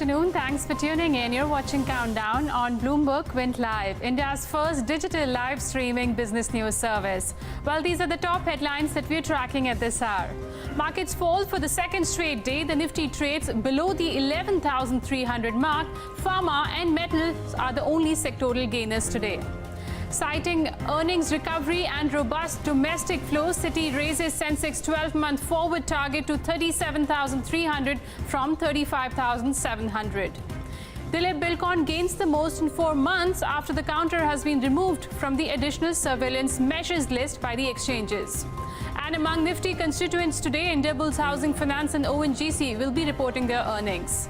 afternoon. Thanks for tuning in. You're watching Countdown on Bloomberg Quint Live, India's first digital live streaming business news service. Well, these are the top headlines that we're tracking at this hour. Markets fall for the second straight day. The Nifty trades below the 11,300 mark. Pharma and metals are the only sectoral gainers today. Citing earnings recovery and robust domestic flows, Citi raises Sensex 12-month forward target to 37,300 from 35,700. Dilip Bilkon gains the most in 4 months after the counter has been removed from the additional surveillance measures list by the exchanges. And among Nifty constituents today, Indiabulls Housing Finance and ONGC will be reporting their earnings.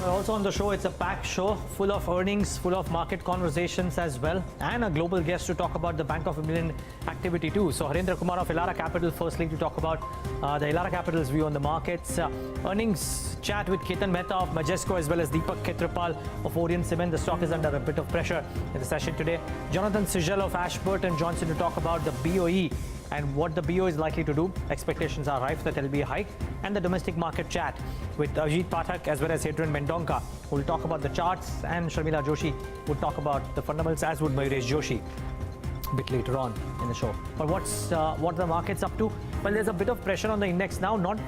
Also on the show, it's a packed show, full of earnings, full of market conversations as well, and a global guest to talk about the Bank of England activity too. So Harendra Kumar of Elara Capital, firstly to talk about the Elara Capital's view on the markets. Earnings chat with Ketan, Mehta of Majesco, as well as Deepak, Khetrapal of Orient Cement. The stock is under a bit of pressure in the session today. Jonathan Schiessl of Ashburton Johnson to talk about the BOE and what the BOE is likely to do. Expectations are rife that there will be a hike. And the domestic market chat with Abhijit, Phatak as well as Hadrien, Mendonca, who will talk about the charts, and Sharmila, Joshi would talk about the fundamentals, as would Mayuresh, Joshi a bit later on in the show. But what are the markets up to? Well, there's a bit of pressure on the index now, not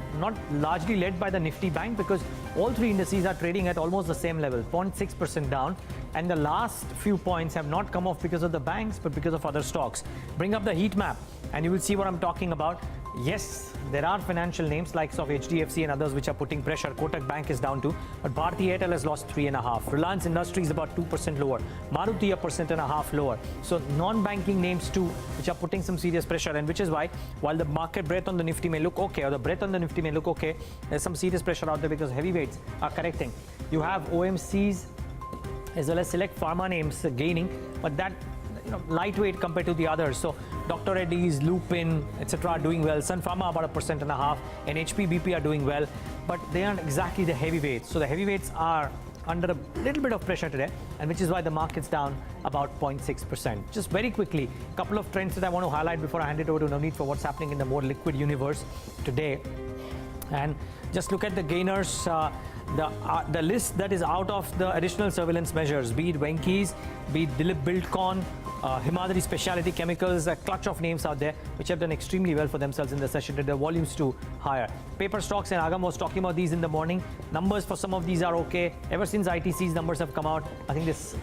largely led by the Nifty Bank, because all three indices are trading at almost the same level, 0.6% down. And the last few points have not come off because of the banks, but because of other stocks. Bring up the heat map, and you will see what I'm talking about. Yes, there are financial names like HDFC and others which are putting pressure. Kotak Bank is down too, but Bharti Airtel has lost 3.5%. Reliance Industries is about 2% lower. Maruti 1.5% lower. So non-banking names too, which are putting some serious pressure, and which is why, while the market breadth on the Nifty may look okay, or the breadth on the Nifty may look okay, there's some serious pressure out there because heavyweights are correcting. You have OMCs as well as select pharma names gaining, but that lightweight compared to the others. So Dr. Reddy's, Lupin, etc. are doing well. Sun Pharma about 1.5%, and HP BP are doing well, but they aren't exactly the heavyweights. So the heavyweights are under a little bit of pressure today, and which is why the market's down about 0.6%. Just very quickly, a couple of trends that I want to highlight before I hand it over to Navneet for what's happening in the more liquid universe today. And just look at the gainers. The list that is out of the additional surveillance measures, be it Venky's, be it Dilip Bilkon, Himadri Specialty Chemicals, a clutch of names out there which have done extremely well for themselves in the session. Their volumes too higher. Paper stocks, and Agam was talking about these in the morning. Numbers for some of these are okay. Ever since ITC's numbers have come out, I think this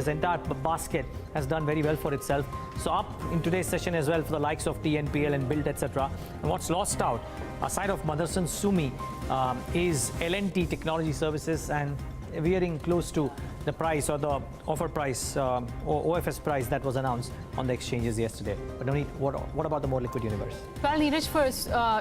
entire basket has done very well for itself. So up in today's session as well for the likes of TNPL and Built, etc. And what's lost out, aside of Motherson Sumi, is L&T Technology Services, and veering close to the price or the offer price or OFS price that was announced on the exchanges yesterday. But Navneet, what about the more liquid universe? Well, Neeraj, for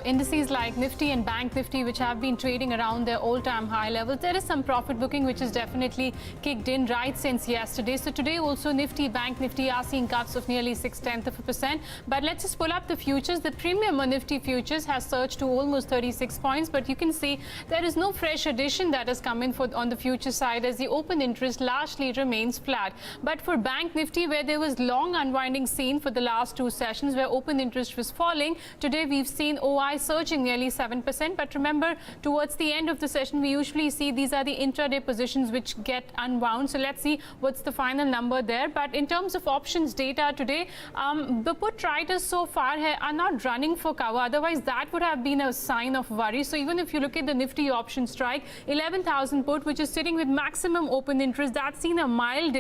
indices like Nifty and Bank Nifty, which have been trading around their all-time high levels, there is some profit booking which is definitely kicked in right since yesterday. So today also Nifty, Bank Nifty are seeing cuts of nearly 0.6%. But let's just pull up the futures. The premium on Nifty futures has surged to almost 36 points, but you can see there is no fresh addition that has come in on the future side, as the open interest largely remains flat. But for Bank Nifty, where there was long unwinding seen for the last two sessions where open interest was falling, today we've seen OI surging nearly 7%. But remember, towards the end of the session, we usually see these are the intraday positions which get unwound. So let's see what's the final number there. But in terms of options data today, the put writers so far are not running for cover. Otherwise, that would have been a sign of worry. So even if you look at the Nifty option strike, 11,000 put, which is sitting with maximum open interest, that's seen a mild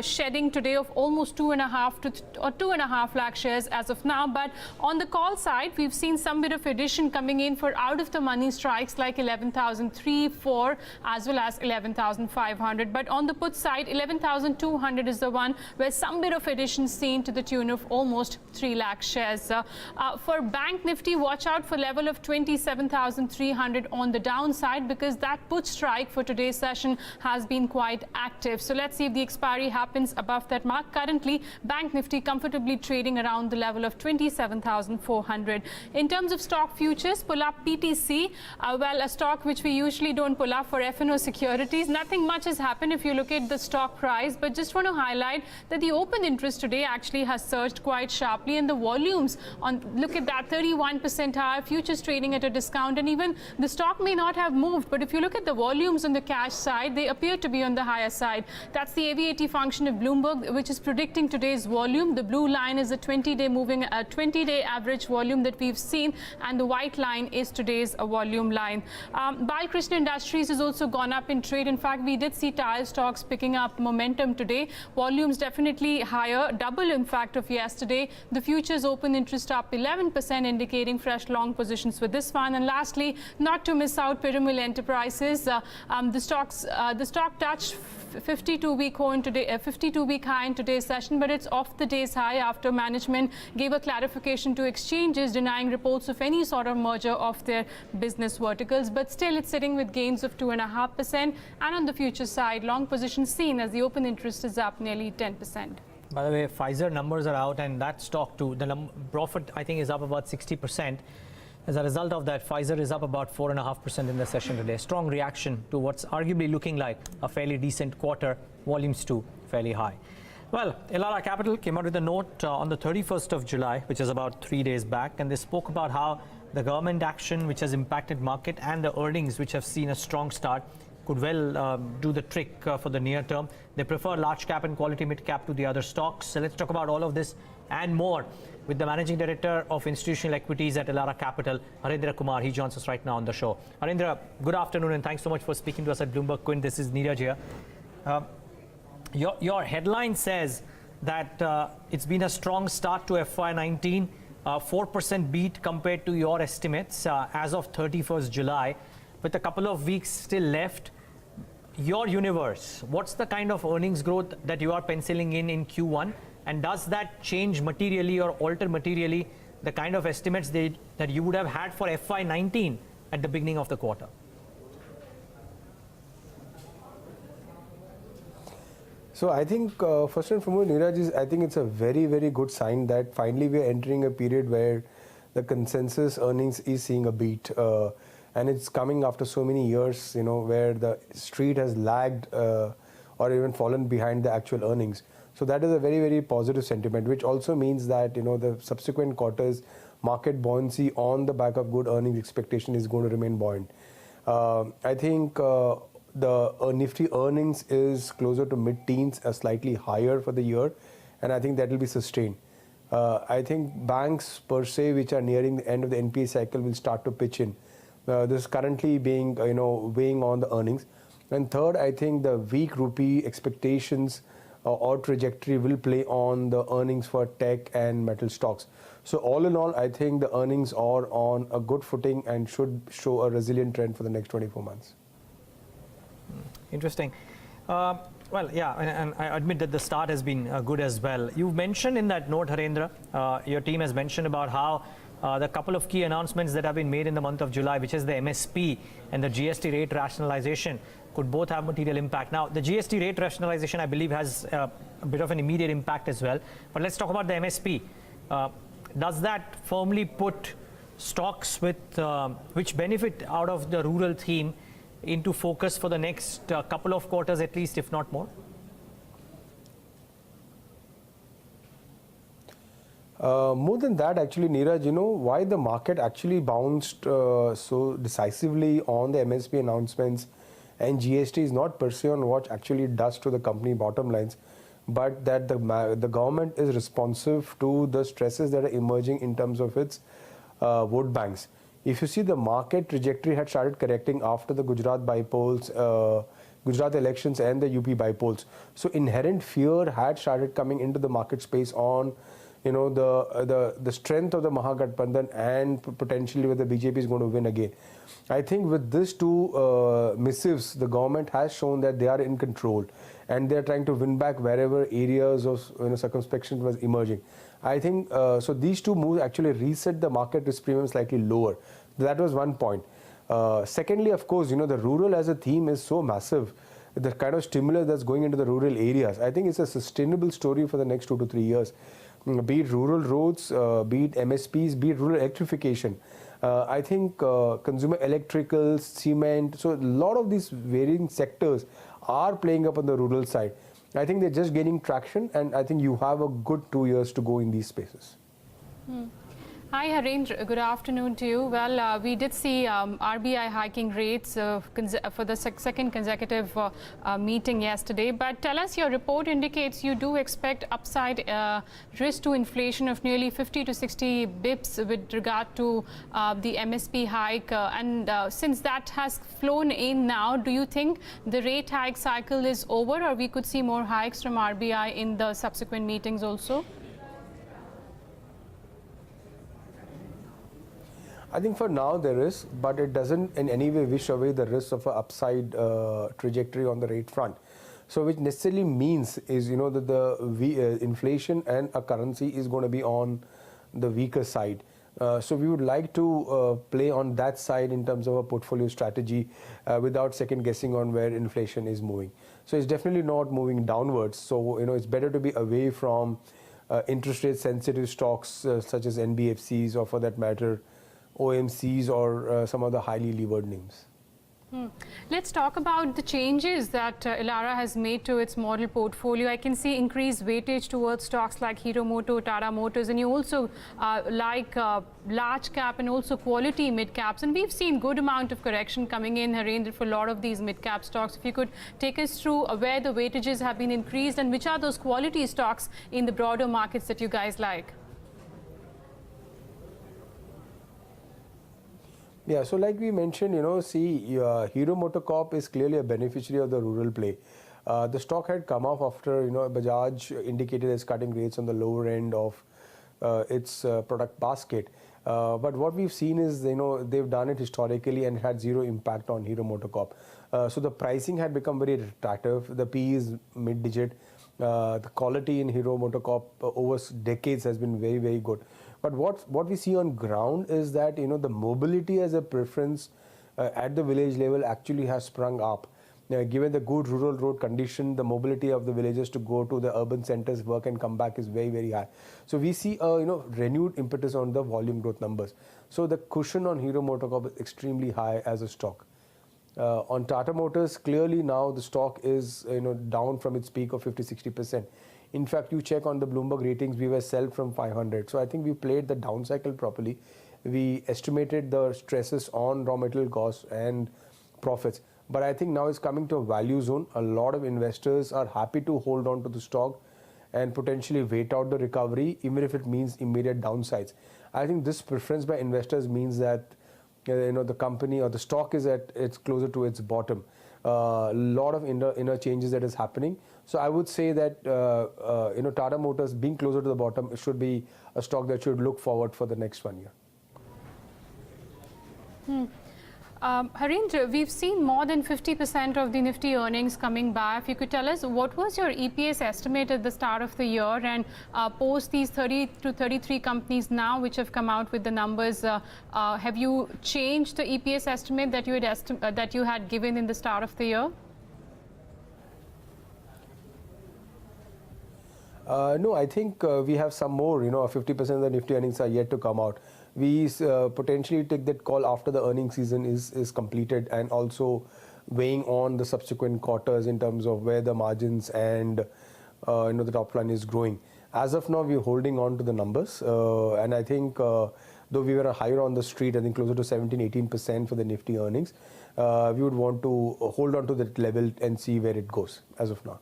shedding today of almost 2.5 lakh shares as of now. But on the call side, we've seen some bit of addition coming in for out of the money strikes like 11,003, 4 as well as 11,500. But on the put side, 11,200 is the one where some bit of addition seen to the tune of almost 3 lakh shares. For Bank Nifty, watch out for level of 27,300 on the downside, because that put strike for today's session has been quite active. So let's see if the expiry happens above that mark. Currently, Bank Nifty comfortably trading around the level of 27,400. In terms of stock futures, pull up PTC, well, a stock which we usually don't pull up for F&O securities. Nothing much has happened if you look at the stock price, but just want to highlight that the open interest today actually has surged quite sharply, and the volumes on, look at that, 31% higher, futures trading at a discount, and even the stock may not have moved, but if you look at the volumes on the cash side, they appear to be on the higher side. That's the AVAT function of Bloomberg, which is predicting today's volume. The blue line is the 20-day average volume that we've seen, and the white line is today's volume line. Balkrishna Industries has also gone up in trade. In fact, we did see tire stocks picking up momentum today. Volumes definitely higher, double in fact of yesterday. The futures open interest up 11%, indicating fresh long positions for this one. And lastly, not to miss out, Piramal Enterprises. The stock touched 52-week high in today's session, but it's off the day's high after management gave a clarification to exchanges denying reports of any sort of merger of their business verticals. But still, it's sitting with gains of 2.5%. And on the future side, long positions seen as the open interest is up nearly 10%. By the way, Pfizer numbers are out, and that stock too, the profit I think is up about 60%. As a result of that, Pfizer is up about 4.5% in the session today. Strong reaction to what's arguably looking like a fairly decent quarter, volumes too fairly high. Well, Elara Capital came out with a note on the 31st of July, which is about 3 days back, and they spoke about how the government action which has impacted market and the earnings which have seen a strong start could well do the trick for the near term. They prefer large cap and quality mid cap to the other stocks. So let's talk about all of this and more with the Managing Director of Institutional Equities at Elara Capital, Harendra Kumar. He joins us right now on the show. Harendra, good afternoon and thanks so much for speaking to us at Bloomberg Quint. This is Neeraj here. Your headline says that it's been a strong start to FY19, 4% beat compared to your estimates as of 31st July. With a couple of weeks still left, your universe, what's the kind of earnings growth that you are penciling in Q1? And does that change materially or alter materially the kind of estimates that you would have had for FY19 at the beginning of the quarter? So I think first and foremost, Neeraj, I think it's a very, very good sign that finally we are entering a period where the consensus earnings is seeing a beat. And it's coming after so many years, where the street has lagged or even fallen behind the actual earnings. So that is a very, very positive sentiment, which also means that, the subsequent quarters, market buoyancy on the back of good earnings expectation is going to remain buoyant. I think the Nifty earnings is closer to mid-teens, slightly higher for the year, and I think that will be sustained. I think banks per se, which are nearing the end of the NPA cycle, will start to pitch in. This is currently being, weighing on the earnings. And third, I think the weak rupee expectations or trajectory will play on the earnings for tech and metal stocks. So all in all, I think the earnings are on a good footing and should show a resilient trend for the next 24 months. Interesting. Well, yeah, and I admit that the start has been good as well. You've mentioned in that note, Harendra, your team has mentioned about how the couple of key announcements that have been made in the month of July, which is the MSP and the GST rate rationalization, could both have material impact. Now, the GST rate rationalization, I believe, has a bit of an immediate impact as well. But let's talk about the MSP. Does that firmly put stocks with which benefit out of the rural theme into focus for the next couple of quarters at least, if not more? More than that, actually, Neeraj, why the market actually bounced so decisively on the MSP announcements and GST is not per se on what actually it does to the company bottom lines, but that the government is responsive to the stresses that are emerging in terms of its vote banks. If you see, the market trajectory had started correcting after the Gujarat bypolls, Gujarat elections and the UP bypolls. So inherent fear had started coming into the market space on the strength of the Mahagathbandhan and potentially whether BJP is going to win again. I think with these two missives, the government has shown that they are in control and they are trying to win back wherever areas of circumspection was emerging. I think so these two moves actually reset the market risk premium slightly lower. That was one point. Secondly, of course, the rural as a theme is so massive. The kind of stimulus that's going into the rural areas, I think it's a sustainable story for the next 2 to 3 years. Be it rural roads, be it MSPs, be it rural electrification. I think consumer electricals, cement, so a lot of these varying sectors are playing up on the rural side. I think they're just gaining traction, and I think you have a good 2 years to go in these spaces. Hi Harendra, good afternoon to you. Well, we did see RBI hiking rates for the second consecutive meeting yesterday, but tell us, your report indicates you do expect upside risk to inflation of nearly 50 to 60 bips with regard to the MSP hike, and since that has flown in now, do you think the rate hike cycle is over, or we could see more hikes from RBI in the subsequent meetings also? I think for now there is, but it doesn't in any way wish away the risk of an upside trajectory on the rate front. So which necessarily means is, that the inflation and a currency is going to be on the weaker side. So we would like to play on that side in terms of a portfolio strategy without second guessing on where inflation is moving. So it's definitely not moving downwards. So, it's better to be away from interest rate sensitive stocks such as NBFCs, or for that matter, OMCs, or some of the highly levered names. Let's talk about the changes that Elara has made to its model portfolio. I can see increased weightage towards stocks like Hero Moto, Tata Motors, and you also like large cap and also quality mid caps. And we've seen good amount of correction coming in, Harendra, for a lot of these mid cap stocks. If you could take us through where the weightages have been increased and which are those quality stocks in the broader markets that you guys like. Yeah, so like we mentioned, Hero MotoCorp is clearly a beneficiary of the rural play. The stock had come off after, Bajaj indicated it's cutting rates on the lower end of its product basket. But what we've seen is, they've done it historically and had zero impact on Hero MotoCorp. So the pricing had become very attractive. The PE is mid-digit. The quality in Hero MotoCorp over decades has been very, very good. But what we see on ground is that, the mobility as a preference at the village level actually has sprung up. Given the good rural road condition, the mobility of the villagers to go to the urban centers, work and come back is very, very high. So we see a renewed impetus on the volume growth numbers. So the cushion on Hero MotoCorp is extremely high as a stock. On Tata Motors, clearly now the stock is down from its peak of 50-60%. In fact, you check on the Bloomberg ratings, we were sell from 500. So I think we played the down cycle properly. We estimated the stresses on raw material costs and profits. But I think now it's coming to a value zone. A lot of investors are happy to hold on to the stock and potentially wait out the recovery, even if it means immediate downsides. I think this preference by investors means that the company or the stock is it's closer to its bottom. A lot of inner changes that is happening. So I would say that Tata Motors being closer to the bottom, it should be a stock that should look forward for the next 1 year. Harendra, we've seen more than 50% of the Nifty earnings coming back. If you could tell us, what was your EPS estimate at the start of the year, and post these 30 to 33 companies now which have come out with the numbers, have you changed the EPS estimate that you had given in the start of the year? No, I think we have some more, 50% of the Nifty earnings are yet to come out. We potentially take that call after the earnings season is completed, and also weighing on the subsequent quarters in terms of where the margins and the top line is growing. As of now, we're holding on to the numbers, and I think though we were higher on the street, I think closer to 17-18% for the Nifty earnings, we would want to hold on to that level and see where it goes as of now.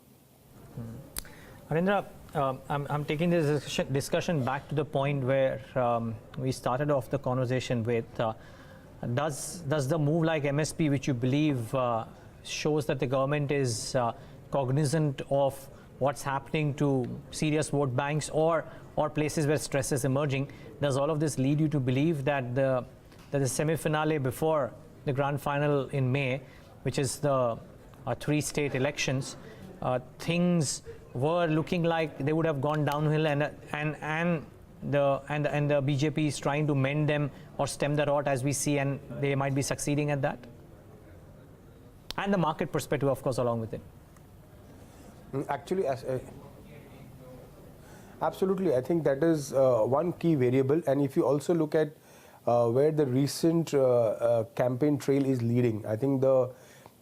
Harendra, I'm taking this discussion back to the point where we started off the conversation with, does the move like MSP, which you believe shows that the government is cognizant of what's happening to serious vote banks or places where stress is emerging, does all of this lead you to believe that the semi-finale before the grand final in May, which is the 3 state elections, things were looking like they would have gone downhill, and the BJP is trying to mend them or stem the rot as we see, and they might be succeeding at that? And the market perspective, of course, along with it. Actually, absolutely, I think that is one key variable. And if you also look at where the recent campaign trail is leading, I think the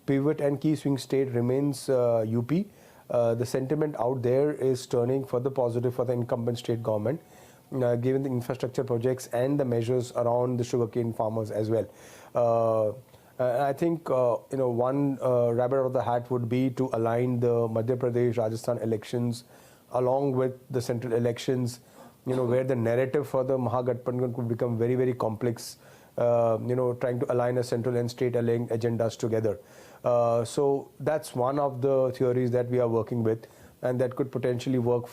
pivot and key swing state remains UP. The sentiment out there is turning for the positive for the incumbent state government, given the infrastructure projects and the measures around the sugarcane farmers as well. I think one rabbit out of the hat would be to align the Madhya Pradesh, Rajasthan elections along with the central elections, where the narrative for the Mahagathbandhan could become very, very complex, trying to align a central and state agendas together. So that's one of the theories that we are working with, and that could potentially work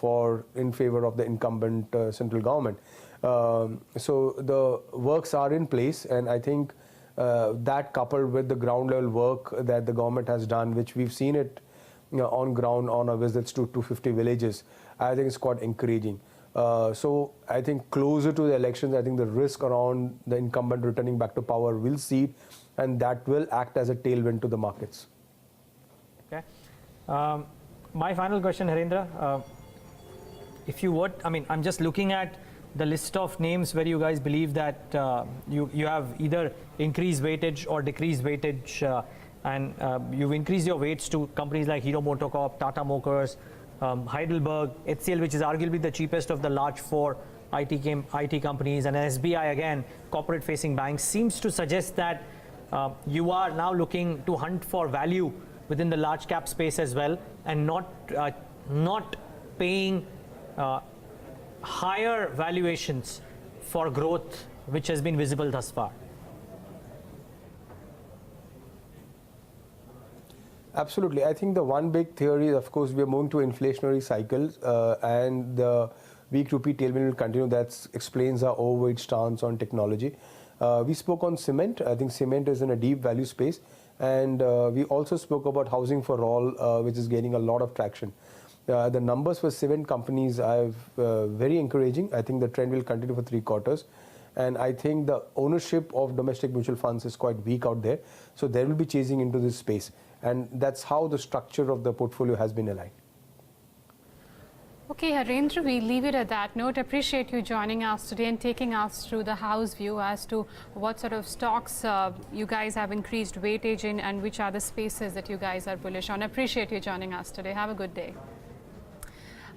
in favor of the incumbent central government. So the works are in place, and I think that coupled with the ground level work that the government has done, which we've seen it on ground on our visits to 250 villages, I think it's quite encouraging. So I think closer to the elections, I think the risk around the incumbent returning back to power will cede, and that will act as a tailwind to the markets. Okay. My final question, Harendra, if you would, I'm just looking at the list of names where you guys believe that you have either increased weightage or decreased weightage, and you've increased your weights to companies like Hero MotoCorp, Tata Motors, Heidelberg, HCL, which is arguably the cheapest of the large four IT companies, and SBI, again, corporate-facing banks, seems to suggest that you are now looking to hunt for value within the large cap space as well, and not paying higher valuations for growth, which has been visible thus far. Absolutely. I think the one big theory, of course, we are moving to inflationary cycles, and the weak rupee tailwind will continue. That explains our overweight stance on technology. We spoke on cement. I think cement is in a deep value space, and we also spoke about housing for all, which is gaining a lot of traction. The numbers for cement companies are very encouraging. I think the trend will continue for 3 quarters. And I think the ownership of domestic mutual funds is quite weak out there. So they will be chasing into this space. And that's how the structure of the portfolio has been aligned. Okay, Harendra, we leave it at that note. Appreciate you joining us today and taking us through the house view as to what sort of stocks you guys have increased weightage in and which are the spaces that you guys are bullish on. Appreciate you joining us today. Have a good day.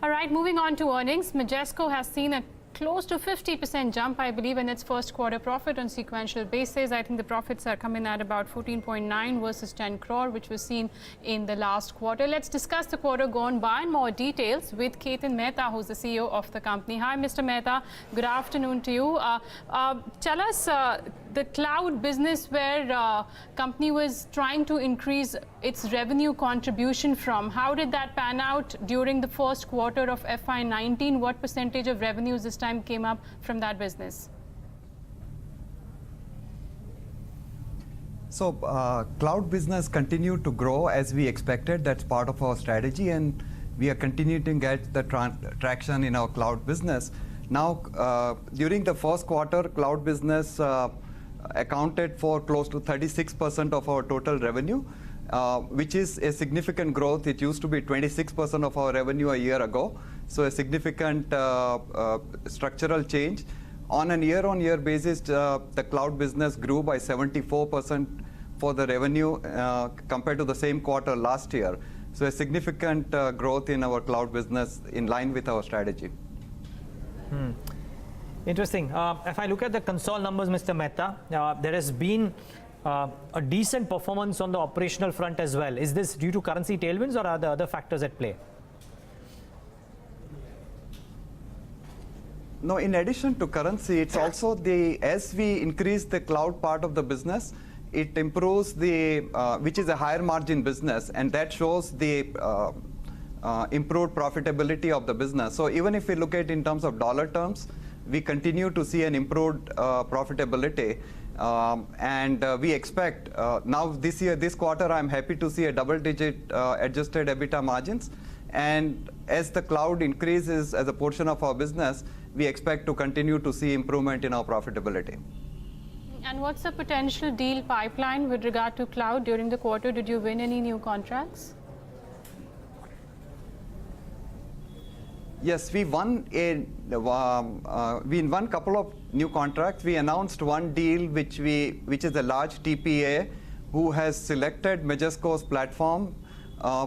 All right, moving on to earnings. Majesco has seen a close to 50% jump, I believe, in its first quarter profit on sequential basis. I think the profits are coming at about 14.9 versus 10 crore, which was seen in the last quarter. Let's discuss the quarter gone by in more details with Ketan Mehta, who's the CEO of the company. Hi, Mr. Mehta. Good afternoon to you. Tell us the cloud business where company was trying to increase its revenue contribution from. How did that pan out during the first quarter of FY19? What percentage of revenues this time came up from that business? So cloud business continued to grow as we expected. That's part of our strategy, and we are continuing to get the traction in our cloud business. Now, during the first quarter, cloud business accounted for close to 36% of our total revenue, which is a significant growth. It used to be 26% of our revenue a year ago. So a significant structural change. On a year-on-year basis, the cloud business grew by 74% for the revenue compared to the same quarter last year. So a significant growth in our cloud business in line with our strategy. Interesting. If I look at the console numbers, Mr. Mehta, there has been a decent performance on the operational front as well. Is this due to currency tailwinds, or are there other factors at play? No, in addition to currency, it's also as we increase the cloud part of the business, it improves which is a higher margin business, and that shows the improved profitability of the business. So even if we look at in terms of dollar terms, we continue to see an improved profitability. And we expect now this quarter, I'm happy to see a double-digit adjusted EBITDA margins. And as the cloud increases as a portion of our business, we expect to continue to see improvement in our profitability. And what's the potential deal pipeline with regard to cloud during the quarter? Did you win any new contracts? Yes, we won a couple of new contracts. We announced one deal which is a large TPA who has selected Majesco's platform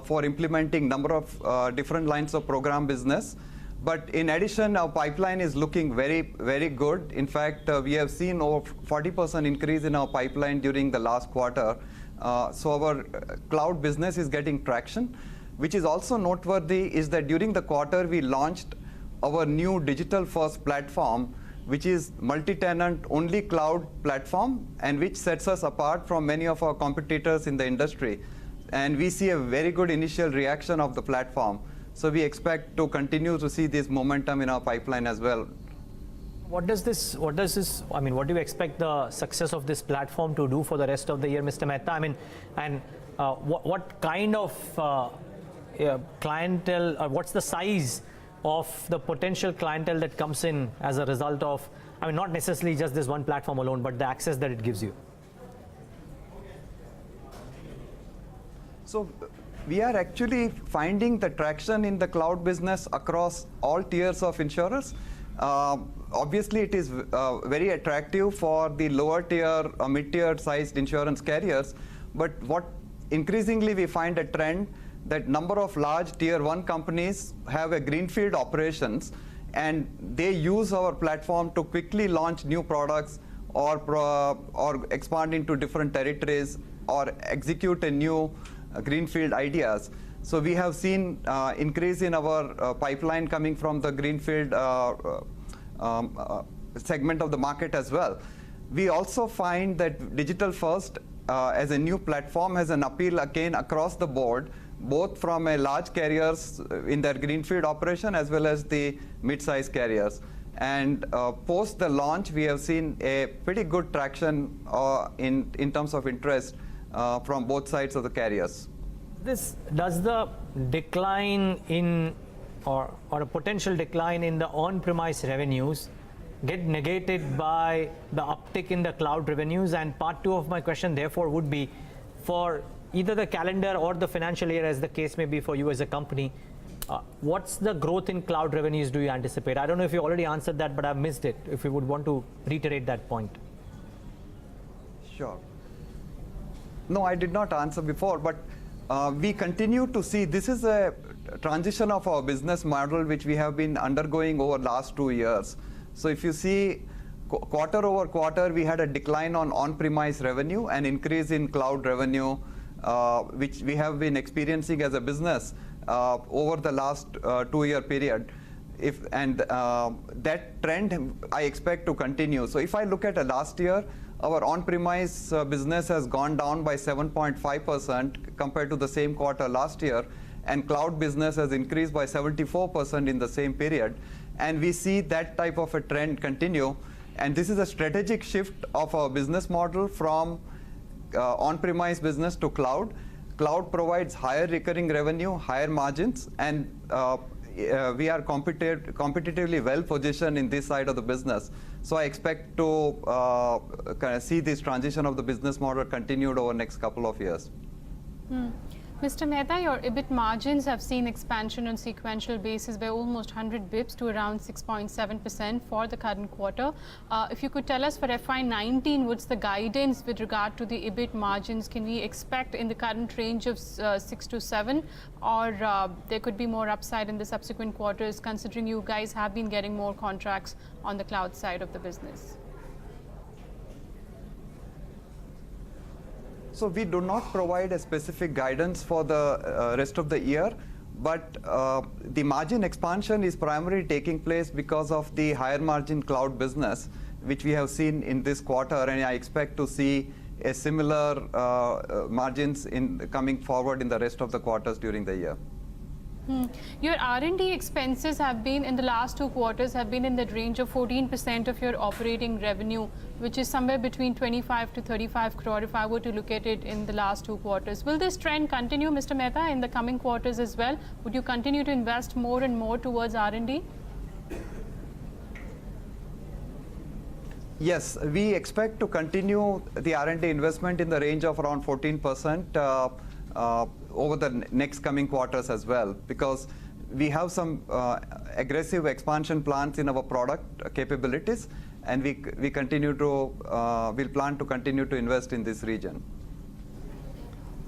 for implementing number of different lines of program business. But in addition, our pipeline is looking very, very good. In fact, we have seen over 40% increase in our pipeline during the last quarter. So our cloud business is getting traction. Which is also noteworthy is that during the quarter, we launched our new digital-first platform, which is multi-tenant only cloud platform, and which sets us apart from many of our competitors in the industry. And we see a very good initial reaction of the platform. So we expect to continue to see this momentum in our pipeline as well. What do you expect the success of this platform to do for the rest of the year, Mr. Mehta? I mean, and what kind of clientele, or what's the size of the potential clientele that comes in as a result of, not necessarily just this one platform alone, but the access that it gives you? So we are actually finding the traction in the cloud business across all tiers of insurers. Obviously, it is very attractive for the lower tier or mid-tier sized insurance carriers. But what increasingly we find a trend that number of large tier 1 companies have a greenfield operations, and they use our platform to quickly launch new products or expand into different territories or execute a new greenfield ideas. So we have seen increase in our pipeline coming from the greenfield segment of the market as well. We also find that digital first as a new platform has an appeal again across the board, both from a large carriers in their greenfield operation as well as the mid-sized carriers. And post the launch, we have seen a pretty good traction in terms of interest from both sides of the carriers. Does the decline in or a potential decline in the on-premise revenues get negated by the uptick in the cloud revenues? And part 2 of my question therefore would be, for either the calendar or the financial year, as the case may be for you as a company, what's the growth in cloud revenues do you anticipate? I don't know if you already answered that, but I've missed it. If you would want to reiterate that point. Sure. No, I did not answer before, but we continue to see this is a transition of our business model which we have been undergoing over the last 2 years. So if you see quarter over quarter, we had a decline on-premise revenue and increase in cloud revenue, which we have been experiencing as a business over the last 2-year period. That trend I expect to continue. So if I look at last year, our on-premise business has gone down by 7.5% compared to the same quarter last year, and cloud business has increased by 74% in the same period. And we see that type of a trend continue. And this is a strategic shift of our business model from on-premise business to cloud. Cloud provides higher recurring revenue, higher margins, and we are competitively well positioned in this side of the business. So I expect to kind of see this transition of the business model continued over the next couple of years. Mr. Mehta, your EBIT margins have seen expansion on sequential basis by almost 100 bips to around 6.7% for the current quarter. If you could tell us for FY19, what's the guidance with regard to the EBIT margins? Can we expect in the current range of 6 to 7, or there could be more upside in the subsequent quarters, considering you guys have been getting more contracts on the cloud side of the business? So we do not provide a specific guidance for the rest of the year, but the margin expansion is primarily taking place because of the higher margin cloud business, which we have seen in this quarter, and I expect to see a similar margins coming forward in the rest of the quarters during the year. Your R&D expenses have been, in the last 2 quarters, have been in the range of 14% of your operating revenue, which is somewhere between 25 to 35 crore if I were to look at it in the last 2 quarters. Will this trend continue, Mr. Mehta, in the coming quarters as well? Would you continue to invest more and more towards R&D? Yes, we expect to continue the R&D investment in the range of around 14% over the next coming quarters as well, because we have some aggressive expansion plans in our product capabilities, and we continue to we'll plan to continue to invest in this region.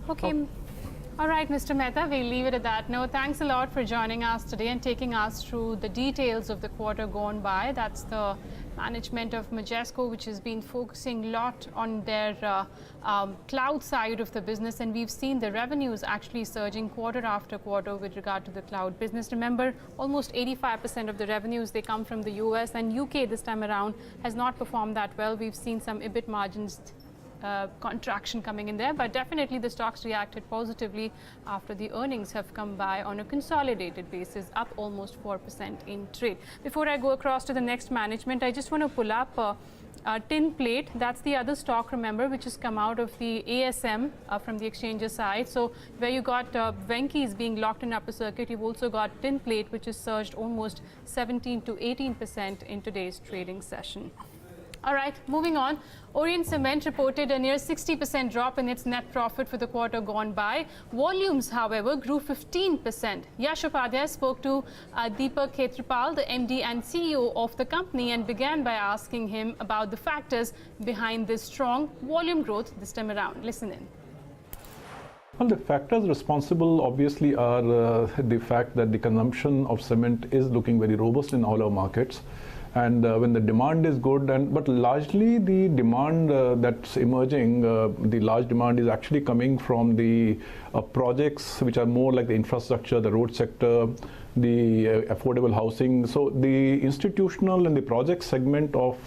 Okay. All right, Mr. Mehta, we'll leave it at that. No, thanks a lot for joining us today and taking us through the details of the quarter gone by. That's the management of Majesco, which has been focusing a lot on their cloud side of the business, and we've seen the revenues actually surging quarter after quarter with regard to the cloud business. Remember, almost 85% of the revenues, they come from the US, and UK this time around has not performed that well. We've seen some EBIT margins contraction coming in there, but definitely the stocks reacted positively after the earnings have come by on a consolidated basis, up almost 4% in trade. Before I go across to the next management, I just want to pull up Tin Plate. That's the other stock, remember, which has come out of the ASM from the exchanges side. So where you got Venky's being locked in upper circuit, you've also got Tin Plate, which has surged almost 17 to 18% in today's trading session. All right, moving on. Orient Cement reported a near 60% drop in its net profit for the quarter gone by. Volumes, however, grew 15%. Yash Upadhyay spoke to Deepak, Khetrapal, the MD and CEO of the company, and began by asking him about the factors behind this strong volume growth this time around. Listen in. Well, the factors responsible obviously are the fact that the consumption of cement is looking very robust in all our markets. And when the demand is good, but largely the demand that's emerging, the large demand is actually coming from the projects which are more like the infrastructure, the road sector, the affordable housing. So the institutional and the project segment of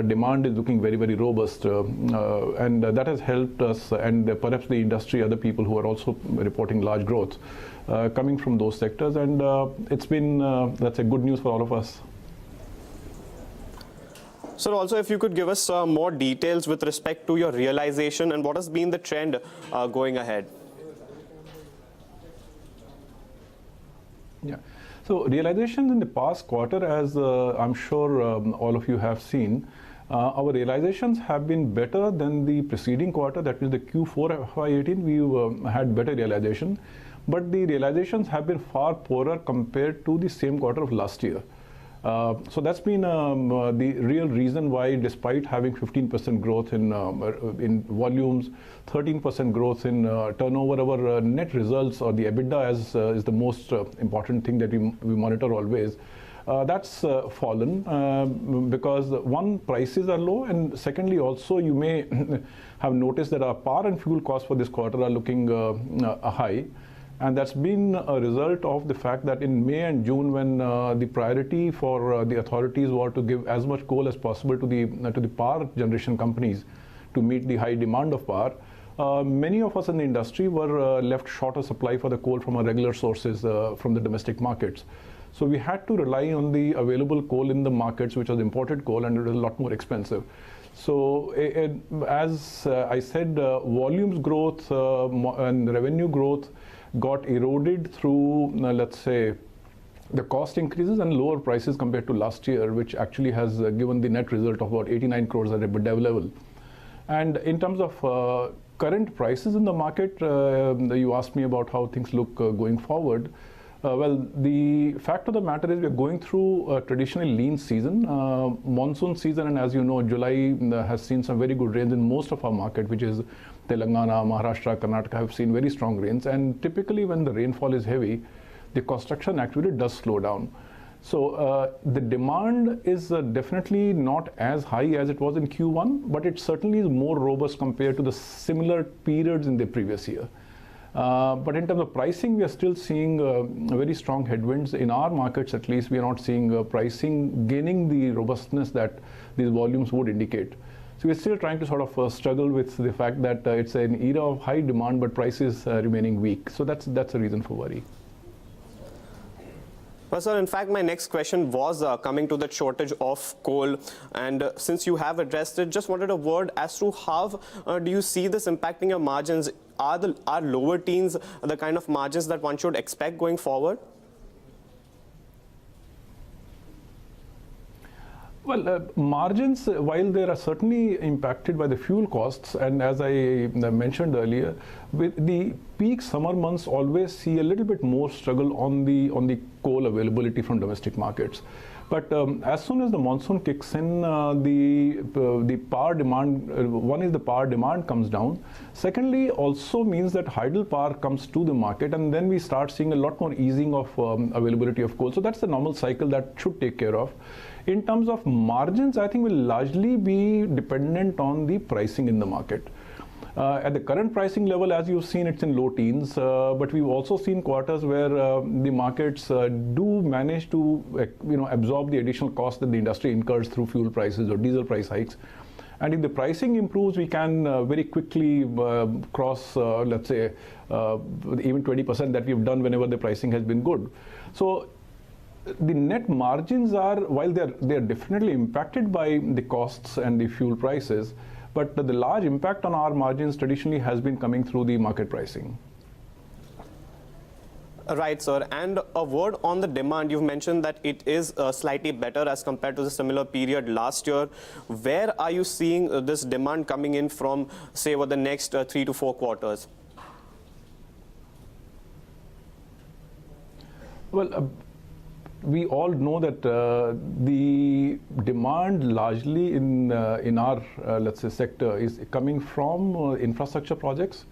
demand is looking very, very robust, and that has helped us, and perhaps the industry, other people who are also reporting large growth coming from those sectors, and it's been that's a good news for all of us. Sir, also if you could give us more details with respect to your realization and what has been the trend going ahead. Yeah. So realizations in the past quarter, as I'm sure all of you have seen, our realizations have been better than the preceding quarter, that means the Q4 FY18, we had better realization. But the realizations have been far poorer compared to the same quarter of last year. So that's been the real reason why, despite having 15% growth in volumes, 13% growth in turnover, our net results, or the EBITDA is the most important thing that we monitor always. That's fallen because one, prices are low, and secondly also you may have noticed that our power and fuel costs for this quarter are looking high. And that's been a result of the fact that in May and June, when the priority for the authorities were to give as much coal as possible to the power generation companies to meet the high demand of power, many of us in the industry were left short of supply for the coal from our regular sources from the domestic markets. So we had to rely on the available coal in the markets, which was imported coal, and it was a lot more expensive. So as I said, volumes growth and revenue growth got eroded through, let's say, the cost increases and lower prices compared to last year, which actually has given the net result of about 89 crores at EBITDA level. And in terms of current prices in the market, you asked me about how things look going forward. Well, the fact of the matter is we're going through a traditionally lean season, monsoon season, and as you know, July has seen some very good rains in most of our market, which is Telangana, Maharashtra, Karnataka have seen very strong rains, and typically when the rainfall is heavy, the construction activity does slow down. So the demand is definitely not as high as it was in Q1, but it certainly is more robust compared to the similar periods in the previous year. But in terms of pricing, we are still seeing very strong headwinds. In our markets, at least, we are not seeing pricing gaining the robustness that these volumes would indicate. So we're still trying to sort of struggle with the fact that it's an era of high demand, but prices remaining weak. So that's a reason for worry. Well, sir, in fact, my next question was coming to the shortage of coal. And since you have addressed it, just wanted a word as to how do you see this impacting your margins? Are lower teens the kind of margins that one should expect going forward? Well, margins, while they are certainly impacted by the fuel costs, and as I mentioned earlier, with the peak summer months always see a little bit more struggle on the coal availability from domestic markets. But as soon as the monsoon kicks in, the power demand, one is the power demand comes down. Secondly, also means that hydel power comes to the market, and then we start seeing a lot more easing of availability of coal. So that's the normal cycle that should take care of. In terms of margins, I think will largely be dependent on the pricing in the market. At the current pricing level, as you've seen, it's in low teens, but we've also seen quarters where the markets do manage to absorb the additional cost that the industry incurs through fuel prices or diesel price hikes. And if the pricing improves, we can very quickly cross, let's say, even 20% that we've done whenever the pricing has been good. So the net margins are, while they're definitely impacted by the costs and the fuel prices, but the large impact on our margins traditionally has been coming through the market pricing. Right, sir. And a word on the demand. You've mentioned that it is slightly better as compared to the similar period last year. Where are you seeing this demand coming in from, say, over the next 3 to 4 quarters? Well, we all know that the demand largely in our, let's say, sector is coming from infrastructure projects,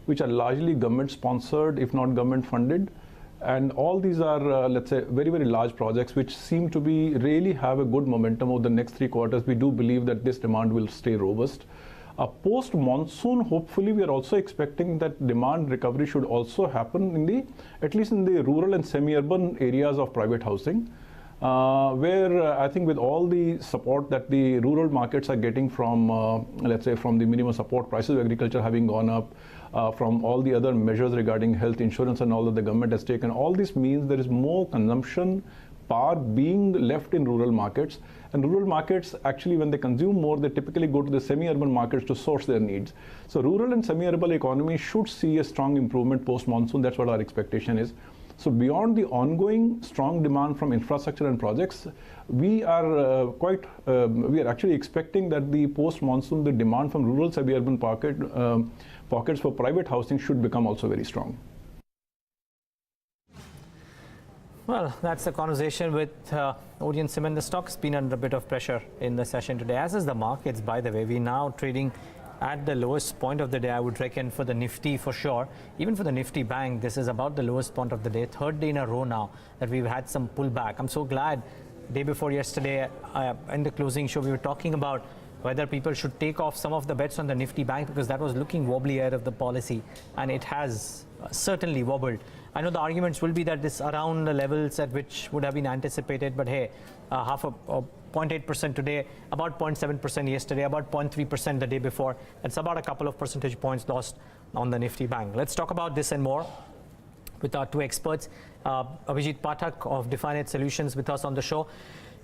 which are largely government sponsored, if not government funded. And all these are, let's say, very, very large projects, which seem to be really have a good momentum over the next 3 quarters. We do believe that this demand will stay robust. Post-monsoon, hopefully, we are also expecting that demand recovery should also happen in the, at least in the rural and semi-urban areas of private housing, where I think with all the support that the rural markets are getting from, let's say, from the minimum support prices of agriculture having gone up, from all the other measures regarding health insurance and all that the government has taken, all this means there is more consumption power being left in rural markets. And rural markets, actually, when they consume more, they typically go to the semi-urban markets to source their needs. So rural and semi-urban economy should see a strong improvement post-monsoon. That's what our expectation is. So beyond the ongoing strong demand from infrastructure and projects, we are we are actually expecting that the post-monsoon, the demand from rural semi-urban pockets for private housing should become also very strong. Well, that's the conversation with Orient Cement. The stock's been under a bit of pressure in the session today, as is the markets, by the way. We're now trading at the lowest point of the day, I would reckon, for the Nifty for sure. Even for the Nifty Bank, this is about the lowest point of the day. Third day in a row now that we've had some pullback. I'm so glad. Day before yesterday, in the closing show, we were talking about whether people should take off some of the bets on the Nifty Bank because that was looking wobbly ahead of the policy, and it has certainly wobbled. I know the arguments will be that this around the levels at which would have been anticipated, but hey, 0.8% today, about 0.7% yesterday, about 0.3% the day before. It's about a couple of percentage points lost on the Nifty Bank. Let's talk about this and more with our two experts. Abhijit Phatak of Definedge Solutions with us on the show.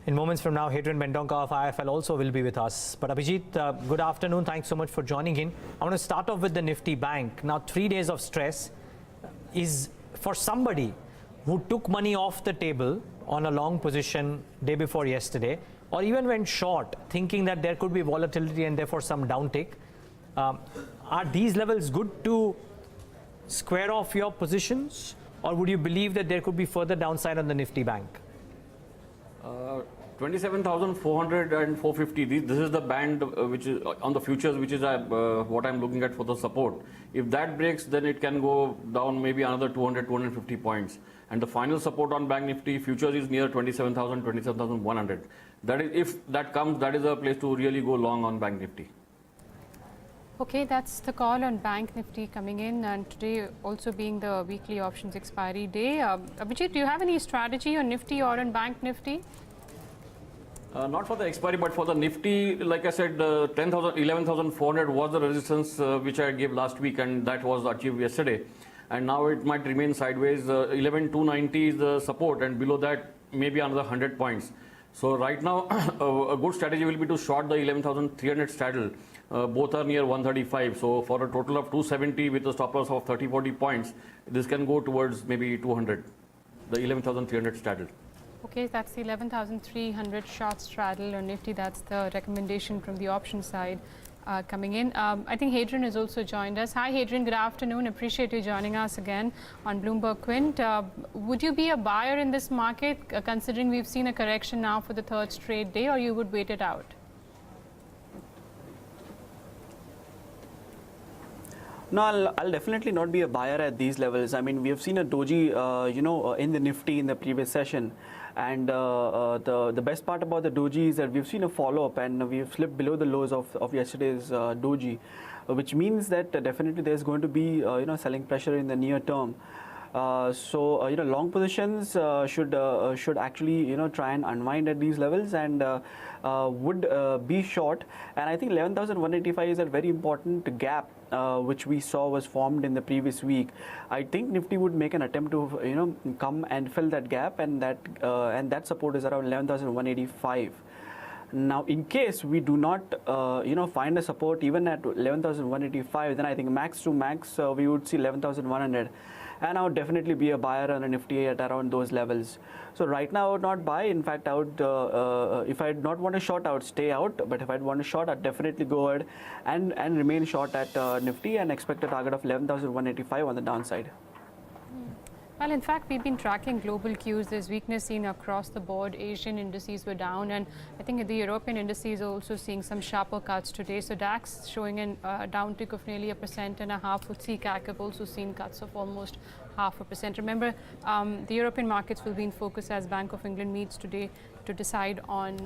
In moments from now, Hadrien Mendonca of IIFL also will be with us. But Abhijit, good afternoon. Thanks so much for joining in. I want to start off with the Nifty Bank. Now, 3 days of stress is for somebody who took money off the table on a long position day before yesterday, or even went short thinking that there could be volatility and therefore some downtick. Are these levels good to square off your positions, or would you believe that there could be further downside on the Nifty Bank? 27,400 and 450. This is the band which is on the futures, which is what I'm looking at for the support. If that breaks, then it can go down maybe another 200, 250 points. And the final support on Bank Nifty futures is near 27,000, 27,100. That is, if that comes, that is a place to really go long on Bank Nifty. Okay, that's the call on Bank Nifty coming in, and today also being the weekly options expiry day. Abhijit, do you have any strategy on Nifty or on Bank Nifty? Not for the expiry, but for the Nifty, like I said, 11,400 was the resistance which I gave last week, and that was achieved yesterday. And now it might remain sideways. 11,290 is the support, and below that, maybe another 100 points. So right now, a good strategy will be to short the 11,300 straddle. Both are near 135. So for a total of 270 with a stop loss of 30-40 points, this can go towards maybe 200, the 11,300 straddle. Okay, that's the 11,300 short straddle on Nifty. That's the recommendation from the option side coming in. I think Hadrien has also joined us. Hi, Hadrien. Good afternoon. Appreciate you joining us again on Bloomberg Quint. Would you be a buyer in this market, considering we've seen a correction now for the third straight day, or you would wait it out? No, I'll definitely not be a buyer at these levels. I mean, we have seen a doji, in the Nifty in the previous session. And the best part about the doji is that we've seen a follow-up and we've slipped below the lows of yesterday's doji, which means that definitely there's going to be, selling pressure in the near term. Long positions should actually, try and unwind at these levels and would be short. And I think 11,185 is a very important gap, which we saw was formed in the previous week. I think Nifty would make an attempt to, come and fill that gap, and that support is around 11,185. Now, in case we do not, find a support even at 11,185, then I think max to max we would see 11,100. And I would definitely be a buyer on a Nifty at around those levels. So right now I would not buy. In fact, I would, if I did not want to short, I would stay out. But if I'd want to short, I'd definitely go ahead and remain short at Nifty and expect a target of 11,185 on the downside. Well, in fact, we've been tracking global cues. There's weakness seen across the board. Asian indices were down, and I think the European indices are also seeing some sharper cuts today. So DAX showing a downtick of nearly 1.5%. FTSE CAC have also seen cuts of almost 0.5%. Remember, the European markets will be in focus as Bank of England meets today to decide on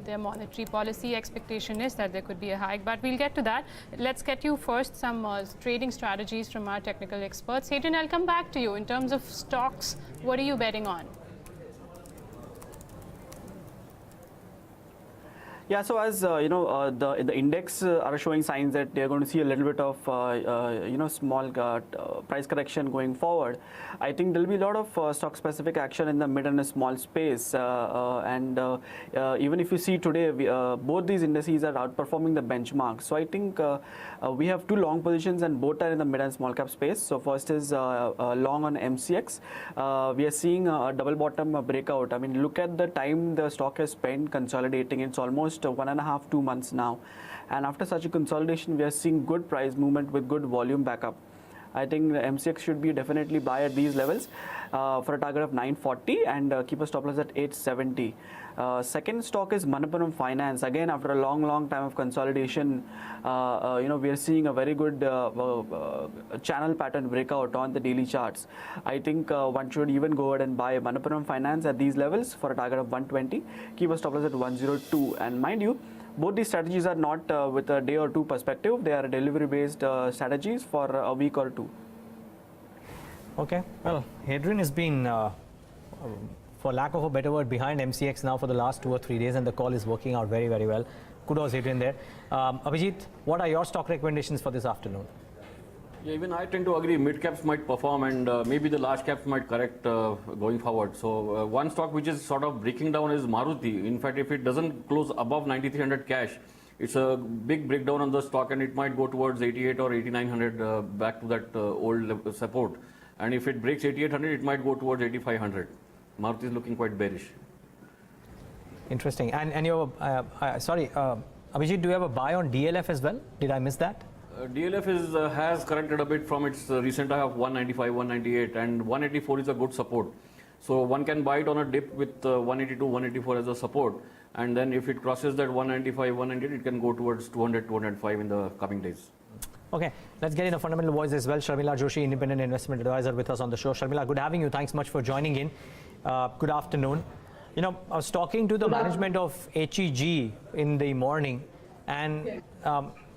their monetary policy. Expectation is that there could be a hike, but we'll get to that. Let's get you first some trading strategies from our technical experts. Hadrien, I'll come back to you. In terms of stocks, what are you betting on? Yeah, so as the index are showing signs that they're going to see a little bit of small price correction going forward. I think there'll be a lot of stock-specific action in the mid and small space, even if you see today, both these indices are outperforming the benchmark. So I think we have two long positions and both are in the mid and small cap space. So first is long on MCX. We are seeing a double bottom breakout. I mean, look at the time the stock has spent consolidating. It's almost 1.5-2 months now, and after such a consolidation we are seeing good price movement with good volume backup. I think the MCX should be definitely buy at these levels for a target of 940 and keep a stop loss at 870. Second stock is Manappuram Finance. Again, after a long time of consolidation, we are seeing a very good channel pattern breakout on the daily charts. I think one should even go ahead and buy Manappuram Finance at these levels for a target of 120. Keep a stop loss at 102. And mind you, both these strategies are not with a day or two perspective. They are delivery-based strategies for a week or two. Okay, well, Hadrien has been, for lack of a better word, behind MCX now for the last 2 or 3 days, and the call is working out very, very well. Kudos, Hadrien, there. Abhijit, what are your stock recommendations for this afternoon? Yeah, even I tend to agree. Mid caps might perform, and maybe the large caps might correct going forward. So one stock which is sort of breaking down is Maruti. In fact, if it doesn't close above 9,300 cash, it's a big breakdown on the stock, and it might go towards 88 or 8,900 back to that old support. And if it breaks 8,800, it might go towards 8,500. Maruti is looking quite bearish. Interesting. And your Abhijit, do you have a buy on DLF as well? Did I miss that? DLF has corrected a bit from its recent high of 195, 198, and 184 is a good support. So one can buy it on a dip with 182, 184 as a support, and then if it crosses that 195, 198, it can go towards 200, 205 in the coming days. Okay, let's get in a fundamental voice as well. Sharmila Joshi, independent investment advisor, with us on the show. Sharmila, good having you. Thanks much for joining in. Good afternoon. I was talking to the management of HEG in the morning, and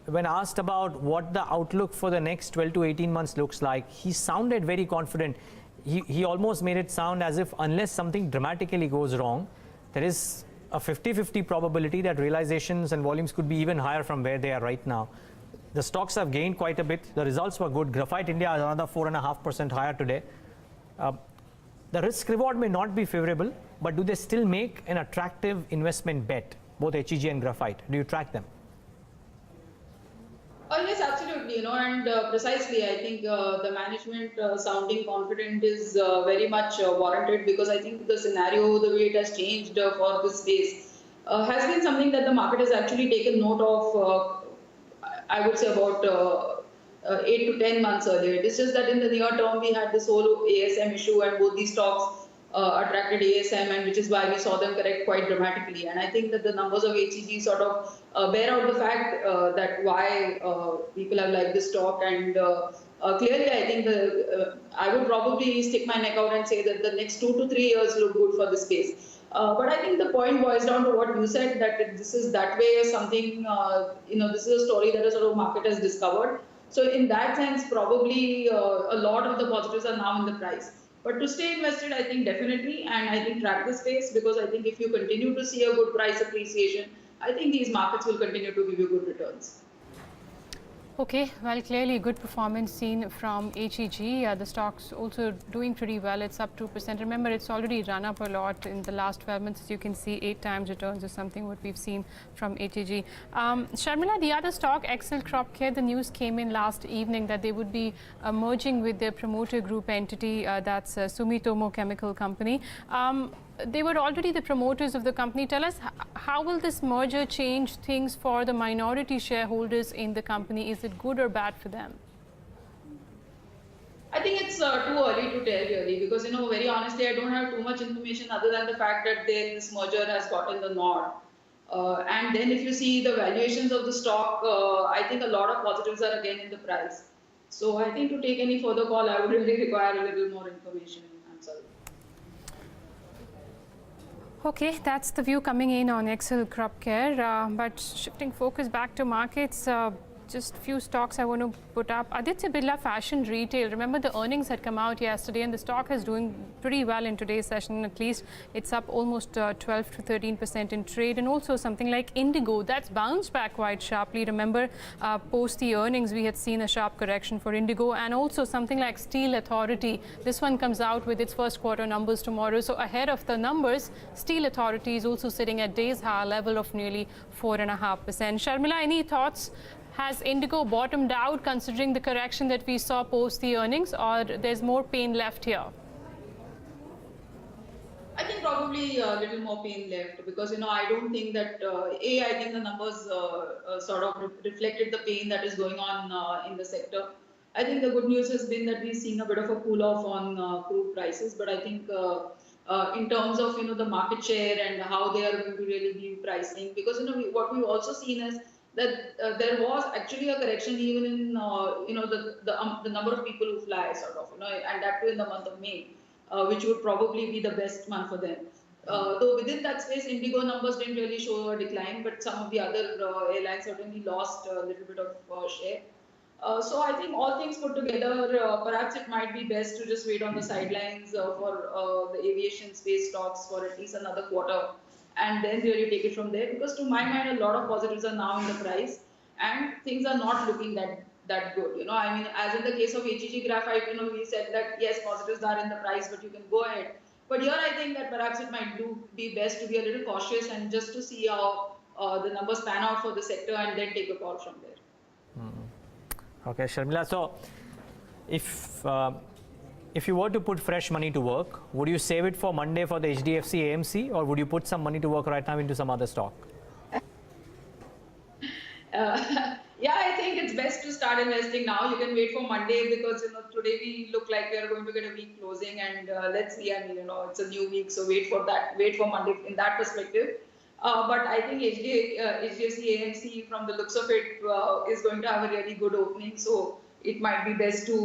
when asked about what the outlook for the next 12 to 18 months looks like, he sounded very confident. He almost made it sound as if unless something dramatically goes wrong, there is a 50-50 probability that realizations and volumes could be even higher from where they are right now. The stocks have gained quite a bit. The results were good. Graphite India is another 4.5% higher today. The risk reward may not be favorable, but do they still make an attractive investment bet, both HEG and Graphite? Do you track them? Oh yes, absolutely. and precisely, I think the management sounding confident is very much warranted, because I think the scenario, the way it has changed for this space, has been something that the market has actually taken note of, I would say about 8 to 10 months earlier. It's just that in the near term, we had this whole ASM issue, and both these stocks attracted ASM, and which is why we saw them correct quite dramatically. And I think that the numbers of HEG sort of bear out the fact that why people have liked this stock. And clearly, I think I would probably stick my neck out and say that the next 2 to 3 years look good for the space. But I think the point boils down to what you said, that this is that way something, this is a story that a sort of market has discovered. So in that sense, probably a lot of the positives are now in the price. But to stay invested, I think definitely, and I think track the space, because I think if you continue to see a good price appreciation, I think these markets will continue to give you good returns. Okay, well, clearly good performance seen from HEG. The stock's also doing pretty well. It's up 2%. Remember, it's already run up a lot in the last 12 months. As you can see, 8 times returns is something what we've seen from HEG. Sharmila, the other stock, XL Crop Care, the news came in last evening that they would be merging with their promoter group entity, that's Sumitomo Chemical Company. They were already the promoters of the company. Tell us, how will this merger change things for the minority shareholders in the company? Is it good or bad for them? I think it's too early to tell really, because very honestly, I don't have too much information other than the fact that this merger has gotten the nod. And then if you see the valuations of the stock, I think a lot of positives are again in the price. So I think to take any further call, I would really require a little more information. I'm sorry. Okay, that's the view coming in on XL Crop Care. But shifting focus back to markets, just few stocks I want to put up. Aditya Birla Fashion Retail. Remember, the earnings had come out yesterday, and the stock is doing pretty well in today's session. At least it's up almost 12 to 13% in trade. And also something like Indigo, that's bounced back quite sharply. Remember, post the earnings, we had seen a sharp correction for Indigo. And also something like Steel Authority. This one comes out with its first quarter numbers tomorrow. So ahead of the numbers, Steel Authority is also sitting at days high level of nearly 4.5%. Sharmila, any thoughts? Has Indigo bottomed out considering the correction that we saw post the earnings, or there's more pain left here? I think probably a little more pain left, because I don't think that I think the numbers sort of reflected the pain that is going on in the sector. I think the good news has been that we've seen a bit of a cool off on crude prices, but I think in terms of the market share and how they are going to really be pricing, because what we've also seen is that there was actually a correction even in the number of people who fly, sort of, and that too in the month of May, which would probably be the best month for them. Though within that space, Indigo numbers didn't really show a decline, but some of the other airlines certainly lost a little bit of share. So I think all things put together, perhaps it might be best to just wait on the sidelines for the aviation space stocks for at least another quarter, and then really take it from there, because to my mind, a lot of positives are now in the price, and things are not looking that good. I mean, as in the case of HEG Graphite, we said that yes, positives are in the price, but you can go ahead. But here I think that perhaps it might be best to be a little cautious and just to see how the numbers pan out for the sector, and then take a call from there. Okay, Sharmila, so if you were to put fresh money to work, would you save it for Monday for the HDFC AMC, or would you put some money to work right now into some other stock? Yeah, I think it's best to start investing now. You can wait for Monday, because today we look like we are going to get a weak closing, and let's see. I mean, it's a new week, so wait for that. Wait for Monday in that perspective. But I think HDFC AMC, from the looks of it, is going to have a really good opening. So it might be best to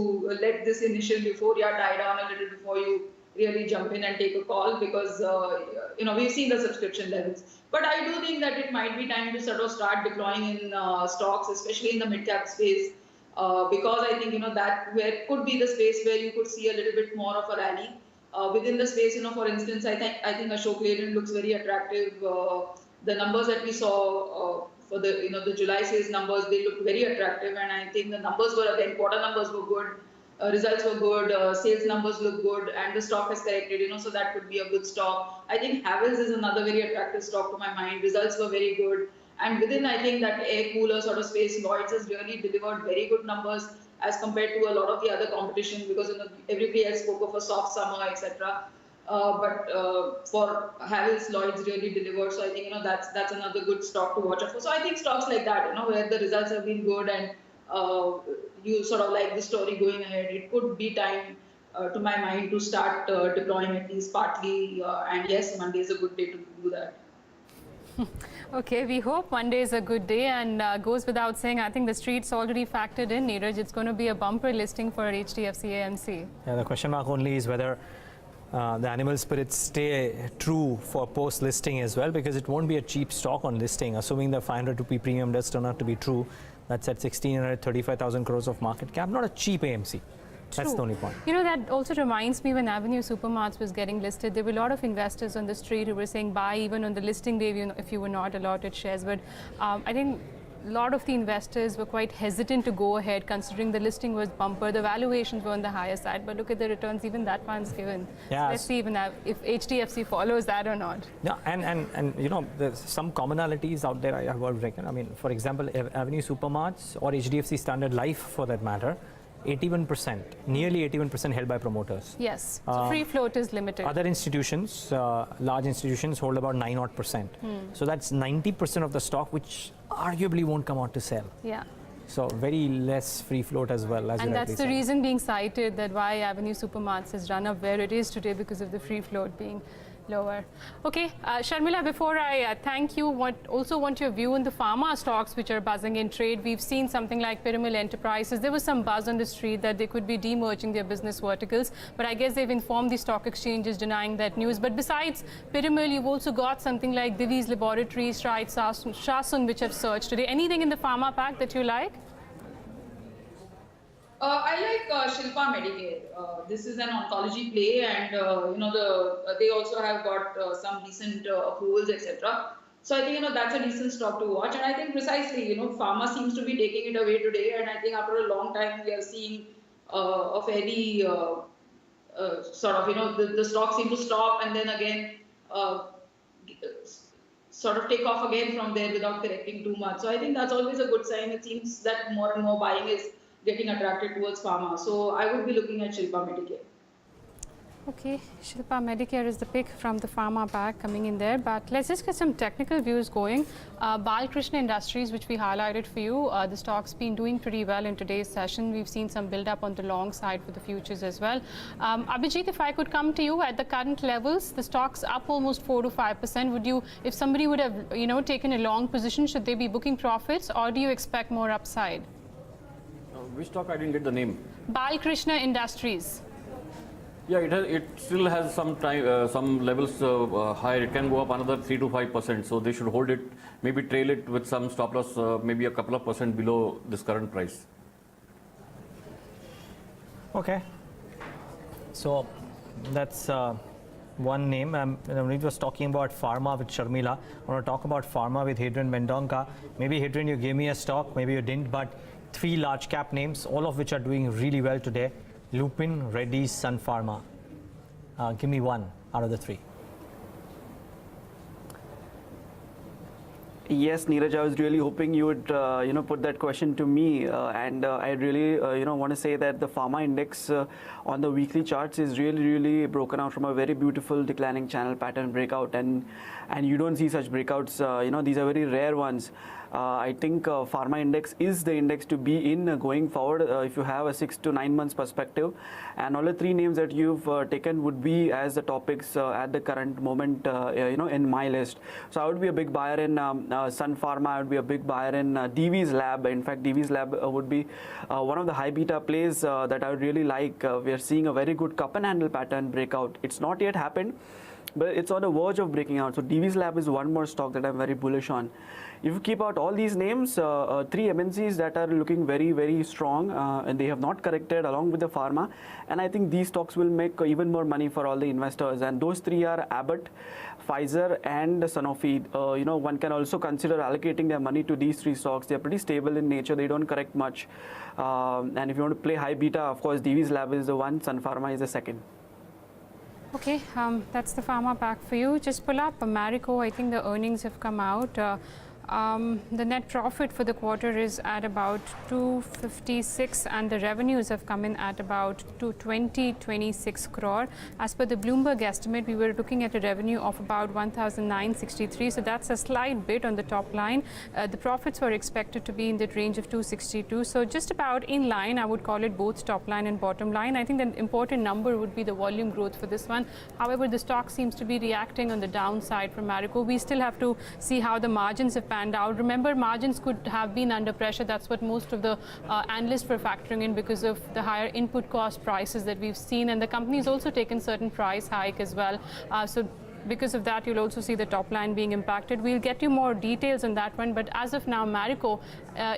let this initial euphoria die down a little before you really jump in and take a call, because we've seen the subscription levels. But I do think that it might be time to sort of start deploying in stocks, especially in the mid-cap space, because I think that could be the space where you could see a little bit more of a rally. Within the space, for instance, I think Ashok Leyland looks very attractive. The numbers that we saw for the July sales numbers, they looked very attractive, and I think the numbers were, again, quarter numbers were good, results were good, sales numbers look good, and the stock has corrected, so that could be a good stock. I think Havells is another very attractive stock to my mind. Results were very good, And within, I think, that air cooler sort of space, Lloyd's has really delivered very good numbers as compared to a lot of the other competition, because everybody else spoke of a soft summer, etc. But for Havells, Lloyd's really delivered. So I think that's another good stock to watch out for. So I think stocks like that, where the results have been good and you sort of like the story going ahead, it could be time, to my mind, to start deploying at least partly. And yes, Monday is a good day to do that. Okay, we hope Monday is a good day, and goes without saying, I think the street's already factored in, Neeraj. It's going to be a bumper listing for HDFC AMC. Yeah, the question mark only is whether the animal spirits stay true for post-listing as well, because it won't be a cheap stock on listing, assuming the 500 rupee premium does turn out to be true. That's at 1,635,000 crores of market cap. Not a cheap AMC. That's the only point. That also reminds me, when Avenue Supermarts was getting listed, there were a lot of investors on the street who were saying buy even on the listing day if you were not allotted shares. But I think a lot of the investors were quite hesitant to go ahead, considering the listing was bumper. The valuations were on the higher side, but look at the returns, even that one's given. Yeah. So let's see even if HDFC follows that or not. Yeah, and there's some commonalities out there I have reckon. I mean, for example, Avenue Supermarts or HDFC Standard Life, for that matter, 81%, nearly 81% held by promoters. Yes, so free float is limited. Other institutions, large institutions, hold about 9-odd%. So that's 90% of the stock, which arguably won't come out to sell. Yeah. So very less free float as well. And that's the reason being cited that why Avenue Supermarts has run up where it is today, because of the free float being lower. Okay, Sharmila, before I thank you, also want your view on the pharma stocks which are buzzing in trade. We've seen something like Piramal Enterprises. There was some buzz on the street that they could be demerging their business verticals, but I guess they've informed the stock exchanges denying that news. But besides Piramal, you've also got something like Divi's Laboratories, Stride, Schiessl, which have surged today. Anything in the pharma pack that you like? I like Shilpa Medicare. This is an oncology play, and they also have got some decent approvals, etc. So I think that's a decent stock to watch. And I think precisely, pharma seems to be taking it away today. And I think after a long time, we are seeing a fairly sort of the stock seem to stop and then again sort of take off again from there without correcting too much. So I think that's always a good sign. It seems that more and more buying is getting attracted towards pharma. So I would be looking at Shilpa Medicare. Okay, Shilpa Medicare is the pick from the pharma pack coming in there. But let's just get some technical views going. Balkrishna Industries, which we highlighted for you, the stock's been doing pretty well in today's session. We've seen some build up on the long side for the futures as well. Abhijit, if I could come to you at the current levels, the stock's up almost 4 to 5%. Would you, if somebody would have taken a long position, should they be booking profits, or do you expect more upside? Which stock? I didn't get the name. Balkrishna Industries. Yeah, it still has some time, some levels higher. It can go up another 3 to 5%. So they should hold it, maybe trail it with some stop loss, maybe a couple of percent below this current price. Okay. So that's one name. We was talking about pharma with Sharmila. I want to talk about pharma with Hadrien Mendonca. Maybe Hadrien, you gave me a stock, maybe you didn't, but 3 large cap names, all of which are doing really well today. Lupin, Reddy's, Sun Pharma. Give me one out of the 3. Yes, Neeraj, I was really hoping you would, put that question to me. And I really, want to say that the pharma index on the weekly charts is really, really broken out from a very beautiful declining channel pattern breakout. And you don't see such breakouts. These are very rare ones. I think pharma index is the index to be in going forward if you have a 6 to 9 months perspective. And all the 3 names that you've taken would be as the topics at the current moment, in my list. So I would be a big buyer in Sun Pharma. I would be a big buyer in Divi's Lab. In fact, Divi's Lab would be one of the high beta plays that I would really like. We are seeing a very good cup and handle pattern breakout. It's not yet happened, but it's on the verge of breaking out. So Divi's Lab is one more stock that I'm very bullish on. If you keep out all these names, 3 MNCs that are looking very, very strong, and they have not corrected along with the pharma. And I think these stocks will make even more money for all the investors. And those 3 are Abbott, Pfizer, and Sanofi. One can also consider allocating their money to these 3 stocks. They're pretty stable in nature. They don't correct much. And if you want to play high beta, of course, Divi's Lab is the one. Sun Pharma is the second. Okay, that's the pharma pack for you. Just pull up Marico. I think the earnings have come out. The net profit for the quarter is at about 256 and the revenues have come in at about 226 crore. As per the Bloomberg estimate, we were looking at a revenue of about 1,963, so that's a slight bit on the top line. The profits were expected to be in the range of 262, so just about in line. I would call it both top line and bottom line. I think the important number would be the volume growth for this one. However, the stock seems to be reacting on the downside from Marico. We still have to see how the margins have panned out. Remember, margins could have been under pressure. That's what most of the analysts were factoring in because of the higher input cost prices that we've seen, and the company's also taken certain price hike as well. So because of that, you'll also see the top line being impacted. We'll get you more details on that one, but as of now, Marico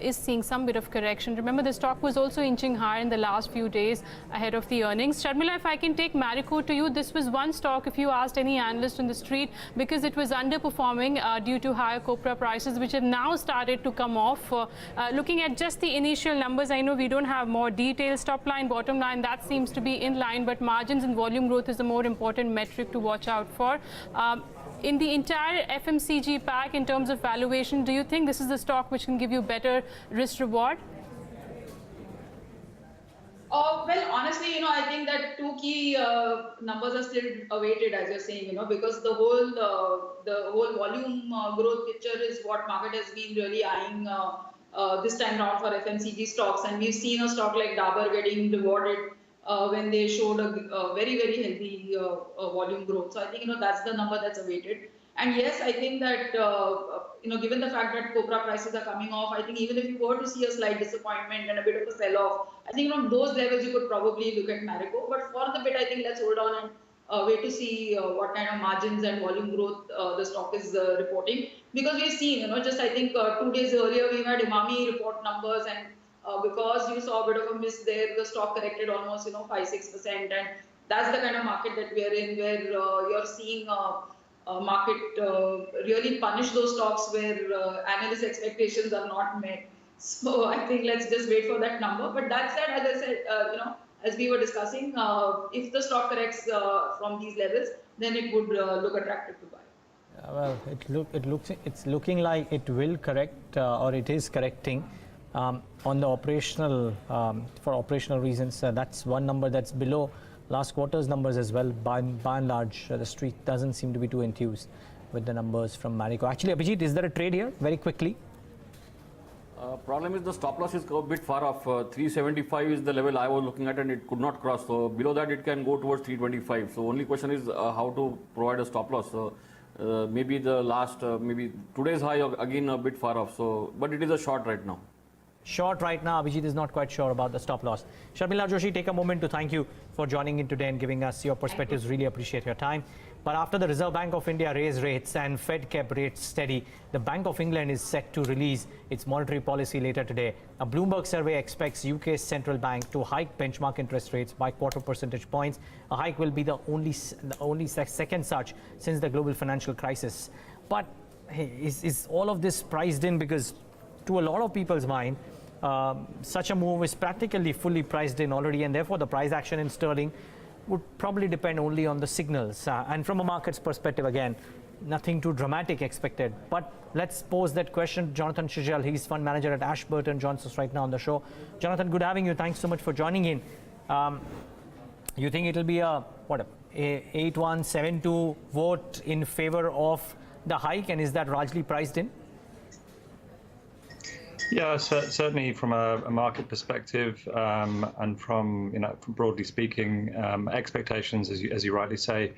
is seeing some bit of correction. Remember, the stock was also inching higher in the last few days ahead of the earnings. Sharmila, if I can take Marico to you, this was one stock, if you asked any analyst on the street, because it was underperforming due to higher copra prices, which have now started to come off. Looking at just the initial numbers, I know we don't have more details. Top line, bottom line, that seems to be in line, but margins and volume growth is the more important metric to watch out for. In the entire FMCG pack, in terms of valuation, do you think this is the stock which can give you better risk reward? Well, honestly, I think that two key numbers are still awaited, as you're saying, because the whole volume growth picture is what market has been really eyeing this time around for FMCG stocks, and we've seen a stock like Dabur getting rewarded when they showed a very, very healthy volume growth. So I think, that's the number that's awaited. And yes, I think that, given the fact that copra prices are coming off, I think even if you were to see a slight disappointment and a bit of a sell-off, I think on those levels you could probably look at Marico. But for the bit, I think let's hold on and wait to see what kind of margins and volume growth the stock is reporting. Because we've seen, just I think 2 days earlier we had Imami report numbers, and because you saw a bit of a miss there, the stock corrected almost 5-6%, and that's the kind of market that we are in, where you're seeing market really punish those stocks where analyst expectations are not met. So I think let's just wait for that number. But that said, as I said, as we were discussing, if the stock corrects from these levels, then it would look attractive to buy. Well, it's looking like it will correct or it is correcting on the operational for operational reasons. That's one number that's below last quarter's numbers as well. By and large, the street doesn't seem to be too enthused with the numbers from Marico. Actually, Abhijit, is there a trade here? Very quickly. Problem is the stop loss is a bit far off. 375 is the level I was looking at, and it could not cross. So below that, it can go towards 325. So only question is how to provide a stop loss. So maybe the last, maybe today's high again a bit far off. So but it is a short right now. Short right now. Abhijit is not quite sure about the stop loss. Sharmila, Joshi, take a moment to thank you for joining in today and giving us your perspectives. Really appreciate your time. But after the Reserve Bank of India raised rates and Fed kept rates steady, the Bank of England is set to release its monetary policy later today. A Bloomberg survey expects UK's central bank to hike benchmark interest rates by 0.25 percentage points. A hike will be the only second such since the global financial crisis. But hey, is all of this priced in? Because to a lot of people's mind, such a move is practically fully priced in already, and therefore the price action in sterling would probably depend only on the signals. And from a market's perspective, again, nothing too dramatic expected. But let's pose that question to Jonathan Schiessl. He's fund manager at Ashburton, joins us right now on the show. Jonathan, good having you. Thanks so much for joining in. You think it'll be a 8-1, 7-2 vote in favor of the hike, and is that largely priced in? Yeah, certainly from a market perspective, and from broadly speaking, expectations, as you rightly say,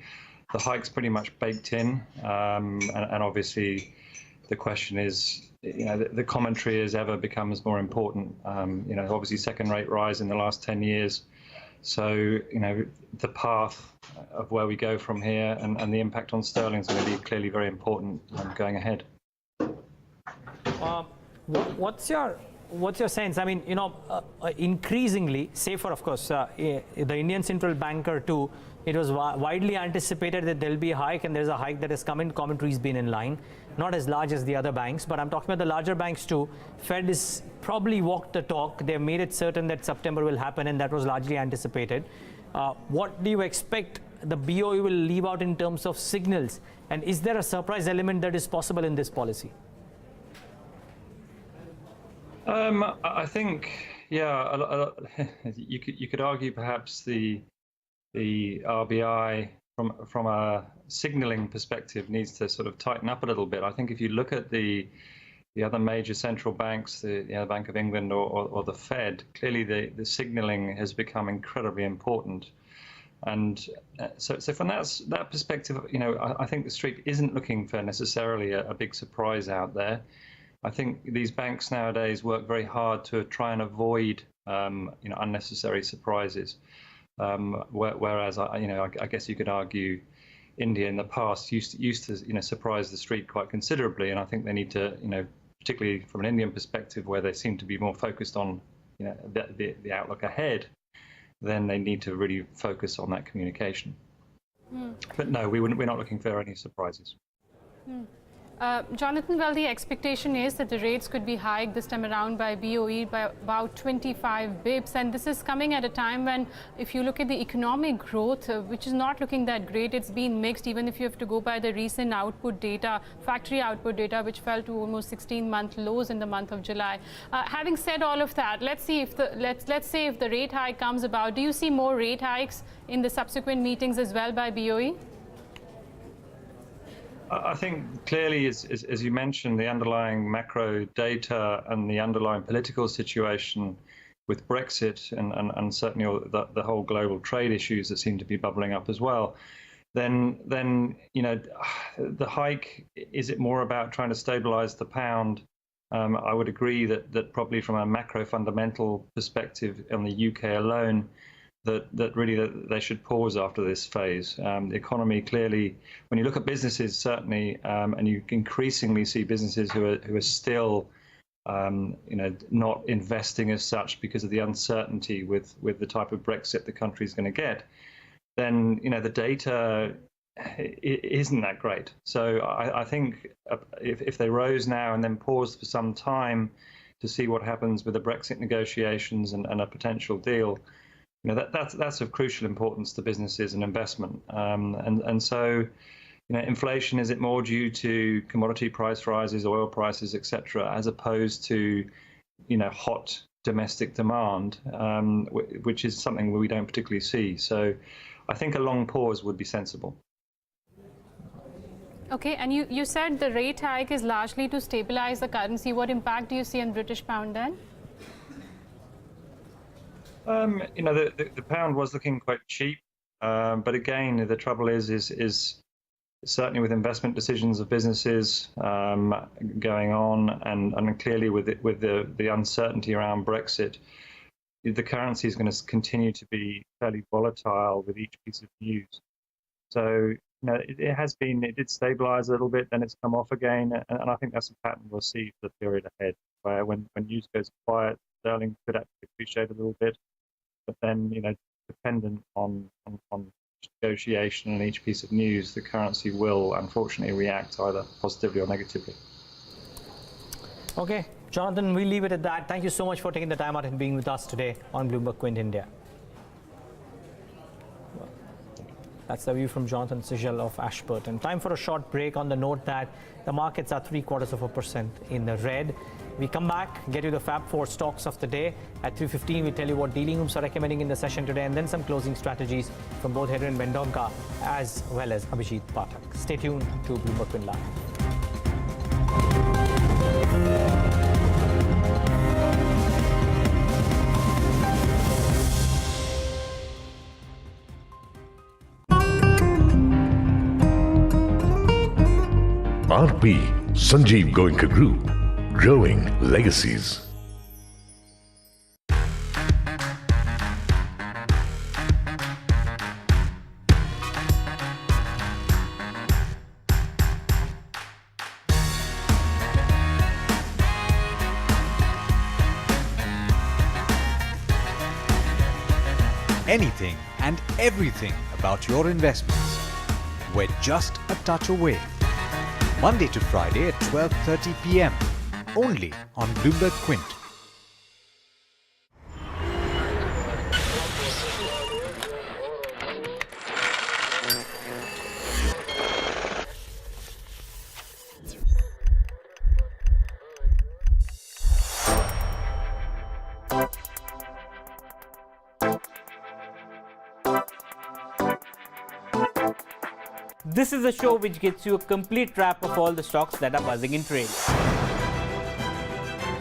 the hike's pretty much baked in, and obviously the question is, the commentary as ever becomes more important. Obviously second rate rise in the last 10 years, so the path of where we go from here and the impact on sterling is going to be clearly very important going ahead. What's your sense? I mean, increasingly, safer, of course, the Indian central banker too, it was widely anticipated that there'll be a hike, and there's a hike that has come in. Commentary's been in line, not as large as the other banks, but I'm talking about the larger banks too. Fed is probably walked the talk. They've made it certain that September will happen, and that was largely anticipated. What do you expect the BOE will leave out in terms of signals? And is there a surprise element that is possible in this policy? I think, yeah, you could argue perhaps the RBI from a signalling perspective needs to sort of tighten up a little bit. I think if you look at the other major central banks, the Bank of England or the Fed, clearly the signalling has become incredibly important. And so from that perspective, I think the street isn't looking for necessarily a big surprise out there. I think these banks nowadays work very hard to try and avoid, unnecessary surprises. Whereas, I guess you could argue India in the past used to, surprise the street quite considerably. And I think they need to, particularly from an Indian perspective, where they seem to be more focused on, the outlook ahead, then they need to really focus on that communication. But no, we're not looking for any surprises. Jonathan, well, the expectation is that the rates could be hiked this time around by BOE by about 25 bips. And this is coming at a time when, if you look at the economic growth, which is not looking that great, it's been mixed, even if you have to go by the recent output data, factory output data, which fell to almost 16-month lows in the month of July. Having said all of that, let's say if the rate hike comes about, do you see more rate hikes in the subsequent meetings as well by BOE? I think clearly, as you mentioned, the underlying macro data and the underlying political situation with Brexit and certainly the whole global trade issues that seem to be bubbling up as well, then the hike, is it more about trying to stabilize the pound? I would agree that probably from a macro fundamental perspective on the UK alone, that really they should pause after this phase. The economy clearly, when you look at businesses certainly, and you increasingly see businesses who are still, not investing as such because of the uncertainty with the type of Brexit the country's going to get, then the data isn't that great. So I think if they rose now and then paused for some time to see what happens with the Brexit negotiations and a potential deal, that's of crucial importance to businesses and investment. And so, inflation, is it more due to commodity price rises, oil prices, etc., as opposed to, hot domestic demand, which is something we don't particularly see. So I think a long pause would be sensible. Okay, and you said the rate hike is largely to stabilize the currency. What impact do you see on British pound then? The pound was looking quite cheap, but again, the trouble is certainly with investment decisions of businesses going on, and clearly with the uncertainty around Brexit, the currency is going to continue to be fairly volatile with each piece of news. So it did stabilize a little bit, then it's come off again, and I think that's a pattern we'll see for the period ahead, where when news goes quiet, sterling could actually appreciate a little bit. But then, dependent on negotiation and each piece of news, the currency will unfortunately react either positively or negatively. Okay, Jonathan, we'll leave it at that. Thank you so much for taking the time out and being with us today on Bloomberg Quint India. That's the view from Jonathan Schiessl of Ashburton. Time for a short break on the note that the markets are 0.75% in the red. We come back, get you the Fab 4 stocks of the day. At 3:15, we tell you what dealing rooms are recommending in the session today, and then some closing strategies from both Hadrien and Mendonca, as well as Abhijit Phatak. Stay tuned to Bloomberg Quint Live. RP Sanjeev Goenka Group, growing legacies. Anything and everything about your investments. We're just a touch away. Monday to Friday at 12:30 p.m. only on Bloomberg Quint. This is a show which gets you a complete wrap of all the stocks that are buzzing in trade.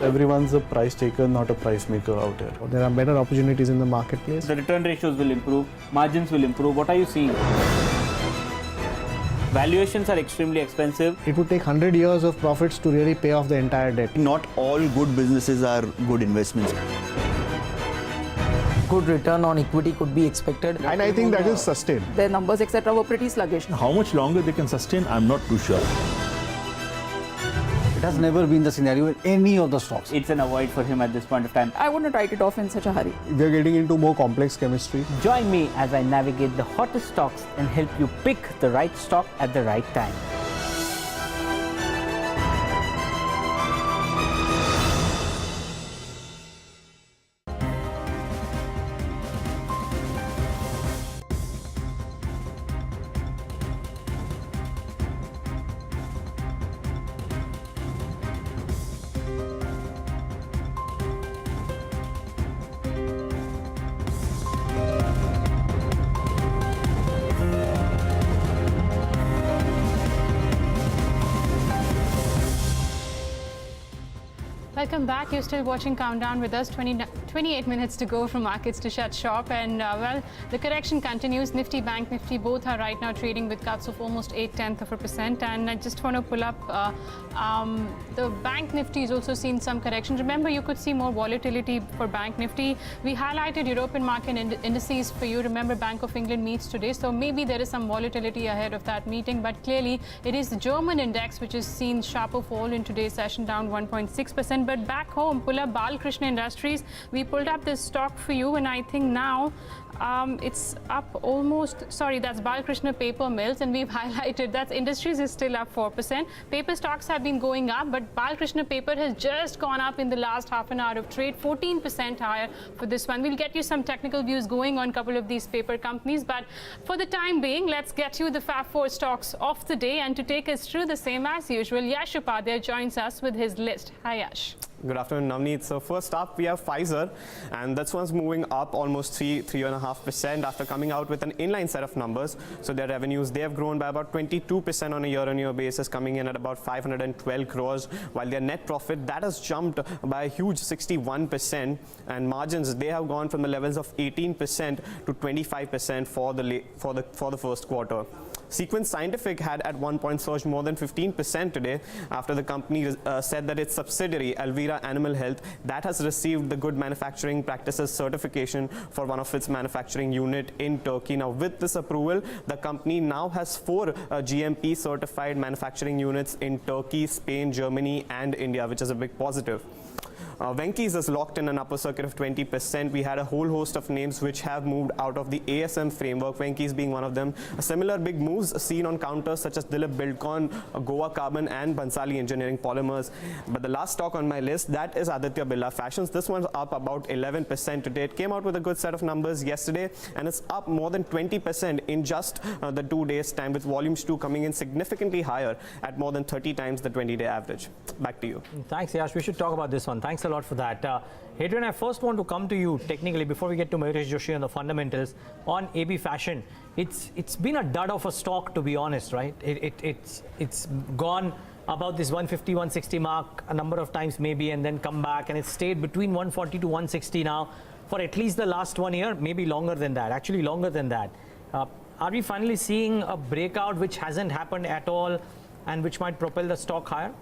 Everyone's a price taker, not a price maker out here. There are better opportunities in the marketplace. The return ratios will improve, margins will improve. What are you seeing? Valuations are extremely expensive. It would take 100 years of profits to really pay off the entire debt. Not all good businesses are good investments. Good return on equity could be expected. And I think that is sustained. Their numbers, etc., were pretty sluggish. How much longer they can sustain, I'm not too sure. It has never been the scenario in any of the stocks. It's an avoid for him at this point of time. I wouldn't write it off in such a hurry. We are getting into more complex chemistry. Join me as I navigate the hottest stocks and help you pick the right stock at the right time. Welcome back. You're still watching Countdown with us. 28 minutes to go from markets to shut shop. And well, the correction continues. Nifty, Bank Nifty, both are right now trading with cuts of almost 0.8%. And I just want to pull up the Bank Nifty has also seen some correction. Remember, you could see more volatility for Bank Nifty. We highlighted European market indices for you. Remember, Bank of England meets today. So maybe there is some volatility ahead of that meeting. But clearly, it is the German index which has seen sharper fall in today's session, down 1.6%. But back home, pull up Balkrishna Industries. We pulled up this stock for you, and I think now it's up almost, sorry, that's Balkrishna Paper Mills, and we've highlighted that Industries is still up 4%. Paper stocks have been going up, but Balkrishna Paper has just gone up in the last half an hour of trade, 14% higher for this one. We'll get you some technical views going on a couple of these paper companies, but for the time being, let's get you the Fab 4 stocks of the day, and to take us through the same as usual, Yash Upadhyay joins us with his list. Hi, Yash. Good afternoon, Navneet. So first up, we have Pfizer, and this one's moving up almost 3.5% after coming out with an inline set of numbers. So their revenues, they have grown by about 22% on a year-on-year basis, coming in at about 512 crores, while their net profit, that has jumped by a huge 61%, and margins, they have gone from the levels of 18% to 25% for the first quarter. Sequence Scientific had at one point surged more than 15% today after the company said that its subsidiary Alvira Animal Health that has received the Good Manufacturing Practices certification for one of its manufacturing unit in Turkey. Now with this approval, the company now has 4 GMP certified manufacturing units in Turkey, Spain, Germany and India, which is a big positive. Venky's is locked in an upper circuit of 20%. We had a whole host of names which have moved out of the ASM framework, Venky's being one of them. Similar big moves seen on counters such as Dilip Buildcon, Goa Carbon and Bansali Engineering Polymers. But the last stock on my list, that is Aditya Birla Fashions. This one's up about 11% today. It came out with a good set of numbers yesterday, and it's up more than 20% in just the 2 days time, with volumes too coming in significantly higher at more than 30 times the 20-day average. Back to you. Thanks, Yash. We should talk about this one. Thanks a lot for that. Hadrien, I first want to come to you technically before we get to Mayuresh Joshi on the fundamentals on AB Fashion. It's been a dud of a stock, to be honest, right? It's gone about this 150, 160 mark a number of times maybe, and then come back, and it's stayed between 140 to 160 now for at least the last 1 year, maybe longer than that, actually longer than that. Are we finally seeing a breakout which hasn't happened at all and which might propel the stock higher?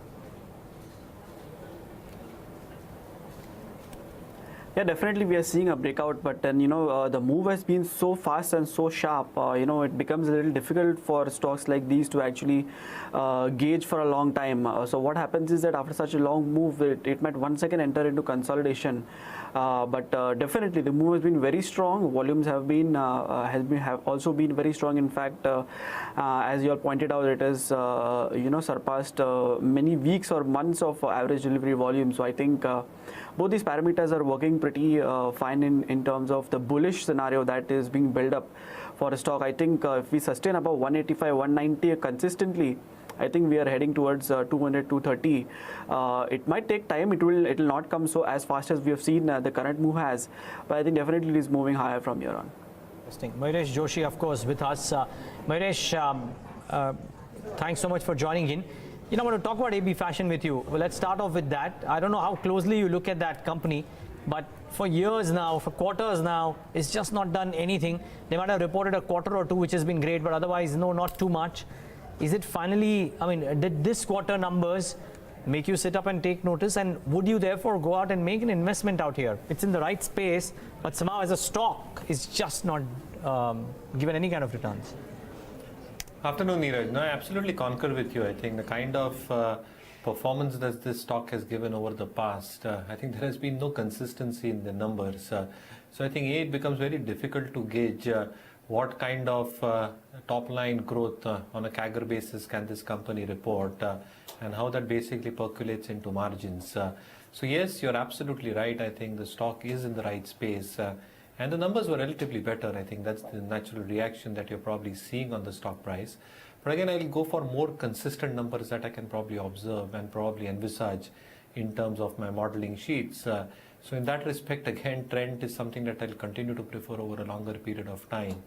Yeah, definitely we are seeing a breakout, but then the move has been so fast and so sharp, it becomes a little difficult for stocks like these to actually gauge for a long time. So what happens is that after such a long move, it might once again enter into consolidation. But definitely the move has been very strong. Volumes have also been very strong. In fact, as you all pointed out, it has surpassed many weeks or months of average delivery volume. So I think both these parameters are working pretty fine in terms of the bullish scenario that is being built up for a stock. I think if we sustain about 185, 190 consistently, I think we are heading towards 200, 230. It might take time. It will not come so as fast as we have seen the current move has, but I think definitely it is moving higher from here on. Interesting. Mayuresh Joshi, of course, with us. Mayuresh, Thanks so much for joining in. I want to talk about AB Fashion with you. Well, let's start off with that. I don't know how closely you look at that company, but for years now, for quarters now, it's just not done anything. They might have reported a quarter or two, which has been great, but otherwise, no, not too much. Is it finally, did this quarter numbers make you sit up and take notice? And would you therefore go out and make an investment out here? It's in the right space, but somehow as a stock, it's just not given any kind of returns. Afternoon, Neeraj. No, I absolutely concur with you. I think the kind of performance that this stock has given over the past, I think there has been no consistency in the numbers. So I think it becomes very difficult to gauge what kind of top line growth on a CAGR basis can this company report and how that basically percolates into margins. So yes, you're absolutely right. I think the stock is in the right space. And the numbers were relatively better. I think that's the natural reaction that you're probably seeing on the stock price. But again, I'll go for more consistent numbers that I can probably observe and probably envisage in terms of my modeling sheets. So in that respect, again, trend is something that I'll continue to prefer over a longer period of time,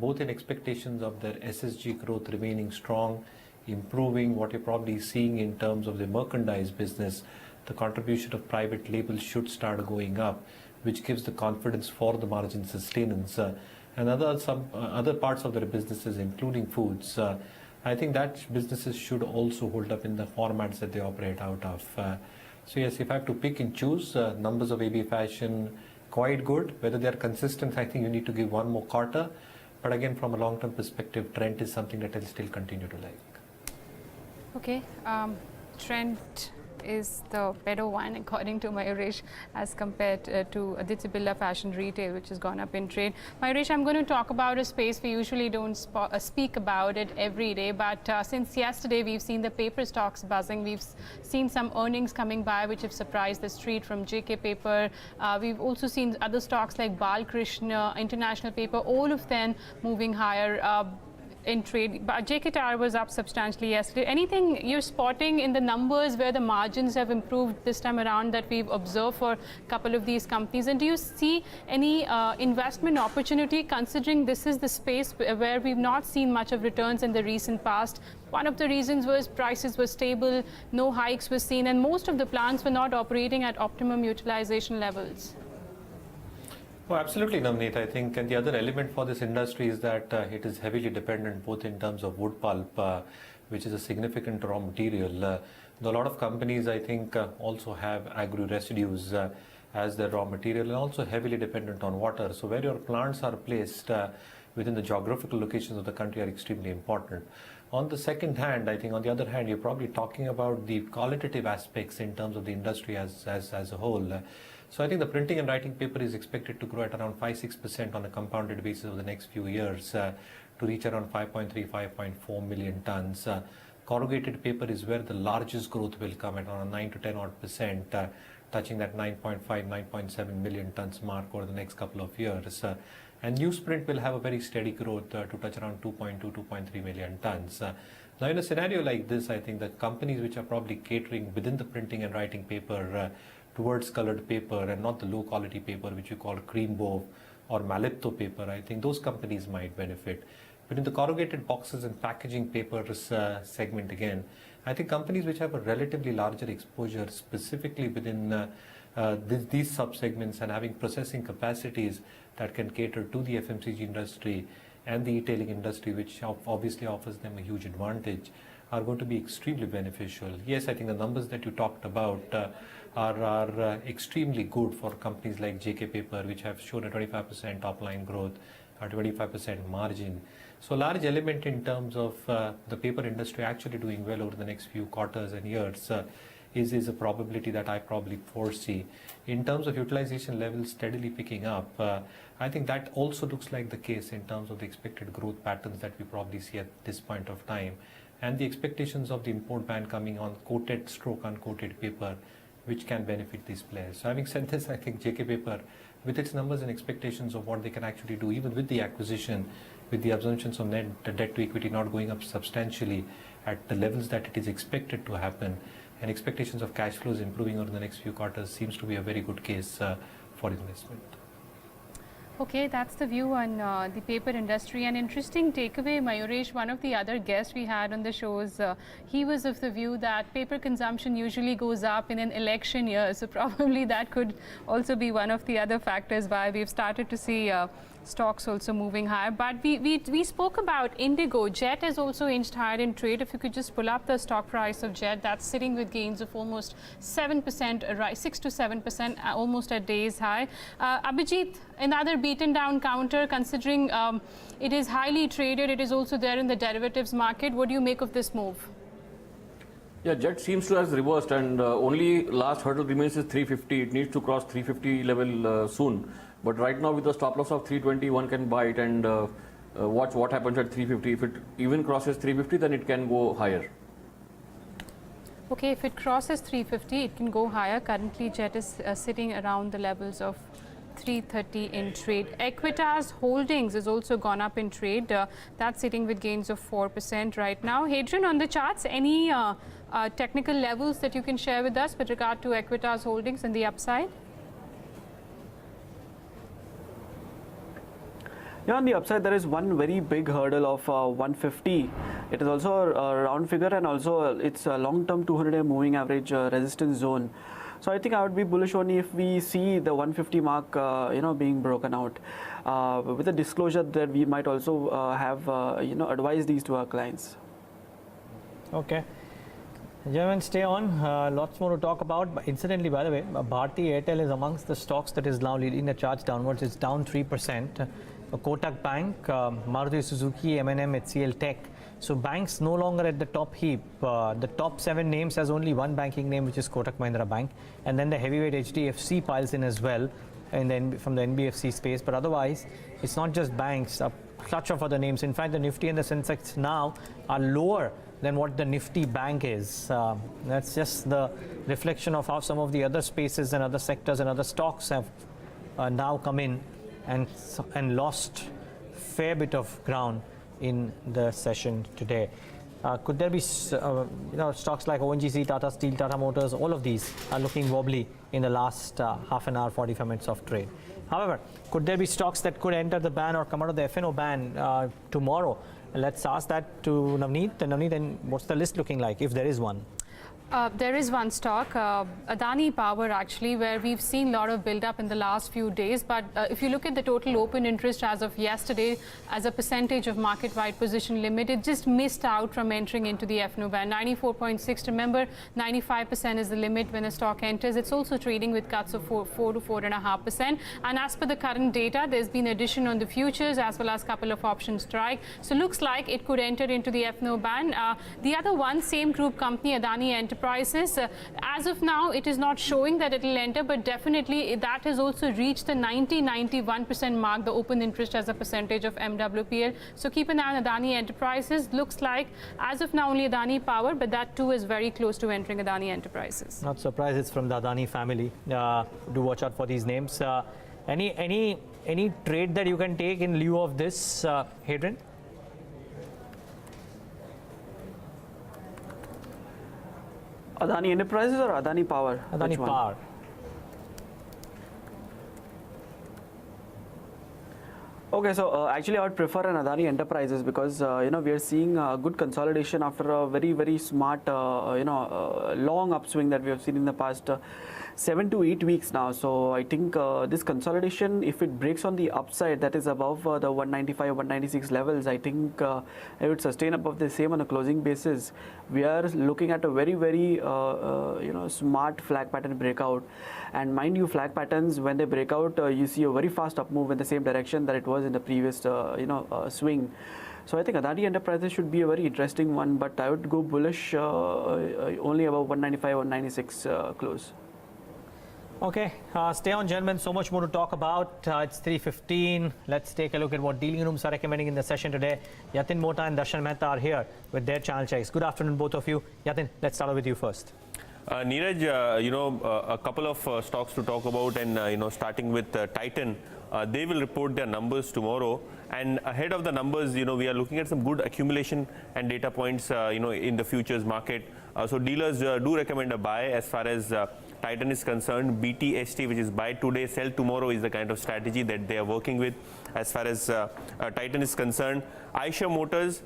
both in expectations of their SSG growth remaining strong, improving what you're probably seeing in terms of the merchandise business. The contribution of private labels should start going up, which gives the confidence for the margin sustenance. And other parts of their businesses, including foods, I think that businesses should also hold up in the formats that they operate out of. So yes, if I have to pick and choose, numbers of AB Fashion quite good. Whether they are consistent, I think you need to give one more quarter. But again, from a long-term perspective, trend is something that I'll still continue to like. Okay, trend is the better one according to Mayuresh as compared to Aditya Birla Fashion Retail, which has gone up in trade. Mayuresh, I'm going to talk about a space we usually don't speak about it every day, but since yesterday we've seen the paper stocks buzzing. We've seen some earnings coming by which have surprised the street from JK Paper. We've also seen other stocks like Balkrishna, International Paper, all of them moving higher in trade. But JK Tower was up substantially yesterday. Anything you're spotting in the numbers where the margins have improved this time around that we've observed for a couple of these companies? And do you see any investment opportunity, considering this is the space where we've not seen much of returns in the recent past? One of the reasons was prices were stable, no hikes were seen, and most of the plants were not operating at optimum utilization levels. Oh, absolutely, Navneet. I think and the other element for this industry is that it is heavily dependent both in terms of wood pulp, which is a significant raw material. A lot of companies, I think, also have agro residues as their raw material and also heavily dependent on water. So where your plants are placed within the geographical locations of the country are extremely important. On the second hand, I think on the other hand, you're probably talking about the qualitative aspects in terms of the industry as a whole. So I think the printing and writing paper is expected to grow at around 5-6% on a compounded basis over the next few years to reach around 5.3-5.4 million tons. Corrugated paper is where the largest growth will come at around 9 to 10%, touching that 9.5-9.7 million tons mark over the next couple of years. And newsprint will have a very steady growth to touch around 2.2-2.3 million tons. Now in a scenario like this, I think the companies which are probably catering within the printing and writing paper towards colored paper and not the low quality paper which you call cream bove or malipto paper, I think those companies might benefit. But in the corrugated boxes and packaging papers segment again, I think companies which have a relatively larger exposure specifically within these sub-segments and having processing capacities that can cater to the FMCG industry and the e-tailing industry, which obviously offers them a huge advantage, are going to be extremely beneficial. Yes, I think the numbers that you talked about are extremely good for companies like JK Paper, which have shown a 25% top line growth, a 25% margin. So a large element in terms of the paper industry actually doing well over the next few quarters and years is a probability that I probably foresee. In terms of utilization levels steadily picking up, I think that also looks like the case in terms of the expected growth patterns that we probably see at this point of time, and the expectations of the import ban coming on coated stroke uncoated paper, which can benefit these players. So having said this, I think JK Paper, with its numbers and expectations of what they can actually do, even with the acquisition, with the assumptions of net debt to equity not going up substantially at the levels that it is expected to happen, and expectations of cash flows improving over the next few quarters, seems to be a very good case for investment. Okay, that's the view on the paper industry. An interesting takeaway, Mayuresh, one of the other guests we had on the shows, he was of the view that paper consumption usually goes up in an election year. So probably that could also be one of the other factors why we've started to see stocks also moving higher. But we spoke about Indigo. Jet has also inched higher in trade. If you could just pull up the stock price of Jet, that's sitting with gains of almost 7%, 6 to 7%, almost at day's high. Abhijit, another beaten down counter, considering it is highly traded. It is also there in the derivatives market. What do you make of this move? Yeah, Jet seems to have reversed, and only last hurdle remains is 350. It needs to cross 350 level soon. But right now, with the stop loss of 320, one can buy it and watch what happens at 350. If it even crosses 350, then it can go higher. Okay, if it crosses 350, it can go higher. Currently, Jet is sitting around the levels of 330 in trade. Equities Holdings has also gone up in trade. That's sitting with gains of 4% right now. Hadrien, on the charts, any technical levels that you can share with us with regard to Equities Holdings and the upside? Yeah, on the upside, there is one very big hurdle of 150. It is also a round figure, and also it's a long-term 200-day moving average resistance zone. So I think I would be bullish only if we see the 150 mark, being broken out. With the disclosure that we might also have, advised these to our clients. Okay. Gentlemen, stay on. Lots more to talk about. But incidentally, by the way, Bharti Airtel is amongst the stocks that is now leading the charge downwards. It's down 3%. Kotak Bank, Maruti Suzuki, M&M, HCL Tech. So banks no longer at the top heap. The top 7 names has only one banking name, which is Kotak Mahindra Bank. And then the heavyweight HDFC piles in as well, and then from the NBFC space. But otherwise, it's not just banks, a clutch of other names. In fact, the Nifty and the Sensex now are lower than what the Nifty Bank is. That's just the reflection of how some of the other spaces and other sectors and other stocks have now come in and lost fair bit of ground in the session today. Could there be stocks like ONGC, Tata Steel, Tata Motors? All of these are looking wobbly in the last half an hour, 45 minutes of trade. However, could there be stocks that could enter the ban or come out of the F&O ban tomorrow? Let's ask that to Navneet. Navneet, and what's the list looking like, if there is one? There is one stock, Adani Power actually, where we've seen a lot of build-up in the last few days. But if you look at the total open interest as of yesterday, as a percentage of market-wide position limit, it just missed out from entering into the F&O ban. 94.6. Remember, 95% is the limit when a stock enters. It's also trading with cuts of 4 to 4.5%. And as per the current data, there's been addition on the futures as well as a couple of option strike. So looks like it could enter into the F&O ban. The other one, same group company, Adani Enterprises. As of now, it is not showing that it will enter, but definitely that has also reached the 91% mark, the open interest as a percentage of MWPL. So keep an eye on Adani Enterprises. Looks like as of now only Adani Power, but that too is very close to entering Adani Enterprises. Not surprised it's from the Adani family. Do watch out for these names. Any trade that you can take in lieu of this, Hadrien? Adani Enterprises or Adani Power? Adani Power. Okay, so actually I would prefer an Adani Enterprises because we are seeing good consolidation after a very, very smart long upswing that we have seen in the past 7 to 8 weeks now. So I think this consolidation, if it breaks on the upside, that is above the 195, 196 levels, I think it would sustain above the same on a closing basis. We are looking at a very, very smart flag pattern breakout. And mind you, flag patterns, when they break out, you see a very fast up move in the same direction that it was in the previous swing. So I think Adani Enterprises should be a very interesting one, but I would go bullish only above 195, 196 close. Okay, stay on, gentlemen. So much more to talk about. It's 3:15. Let's take a look at what dealing rooms are recommending in the session today. Yatin Mehta and Darshan Mehta are here with their channel checks. Good afternoon, both of you. Yatin, let's start with you first. Neeraj, a couple of stocks to talk about, and starting with Titan. They will report their numbers tomorrow, and ahead of the numbers, we are looking at some good accumulation and data points, in the futures market. So dealers do recommend a buy as far as Titan is concerned. BTST, which is buy today, sell tomorrow, is the kind of strategy that they are working with as far as Titan is concerned. Eicher Motors,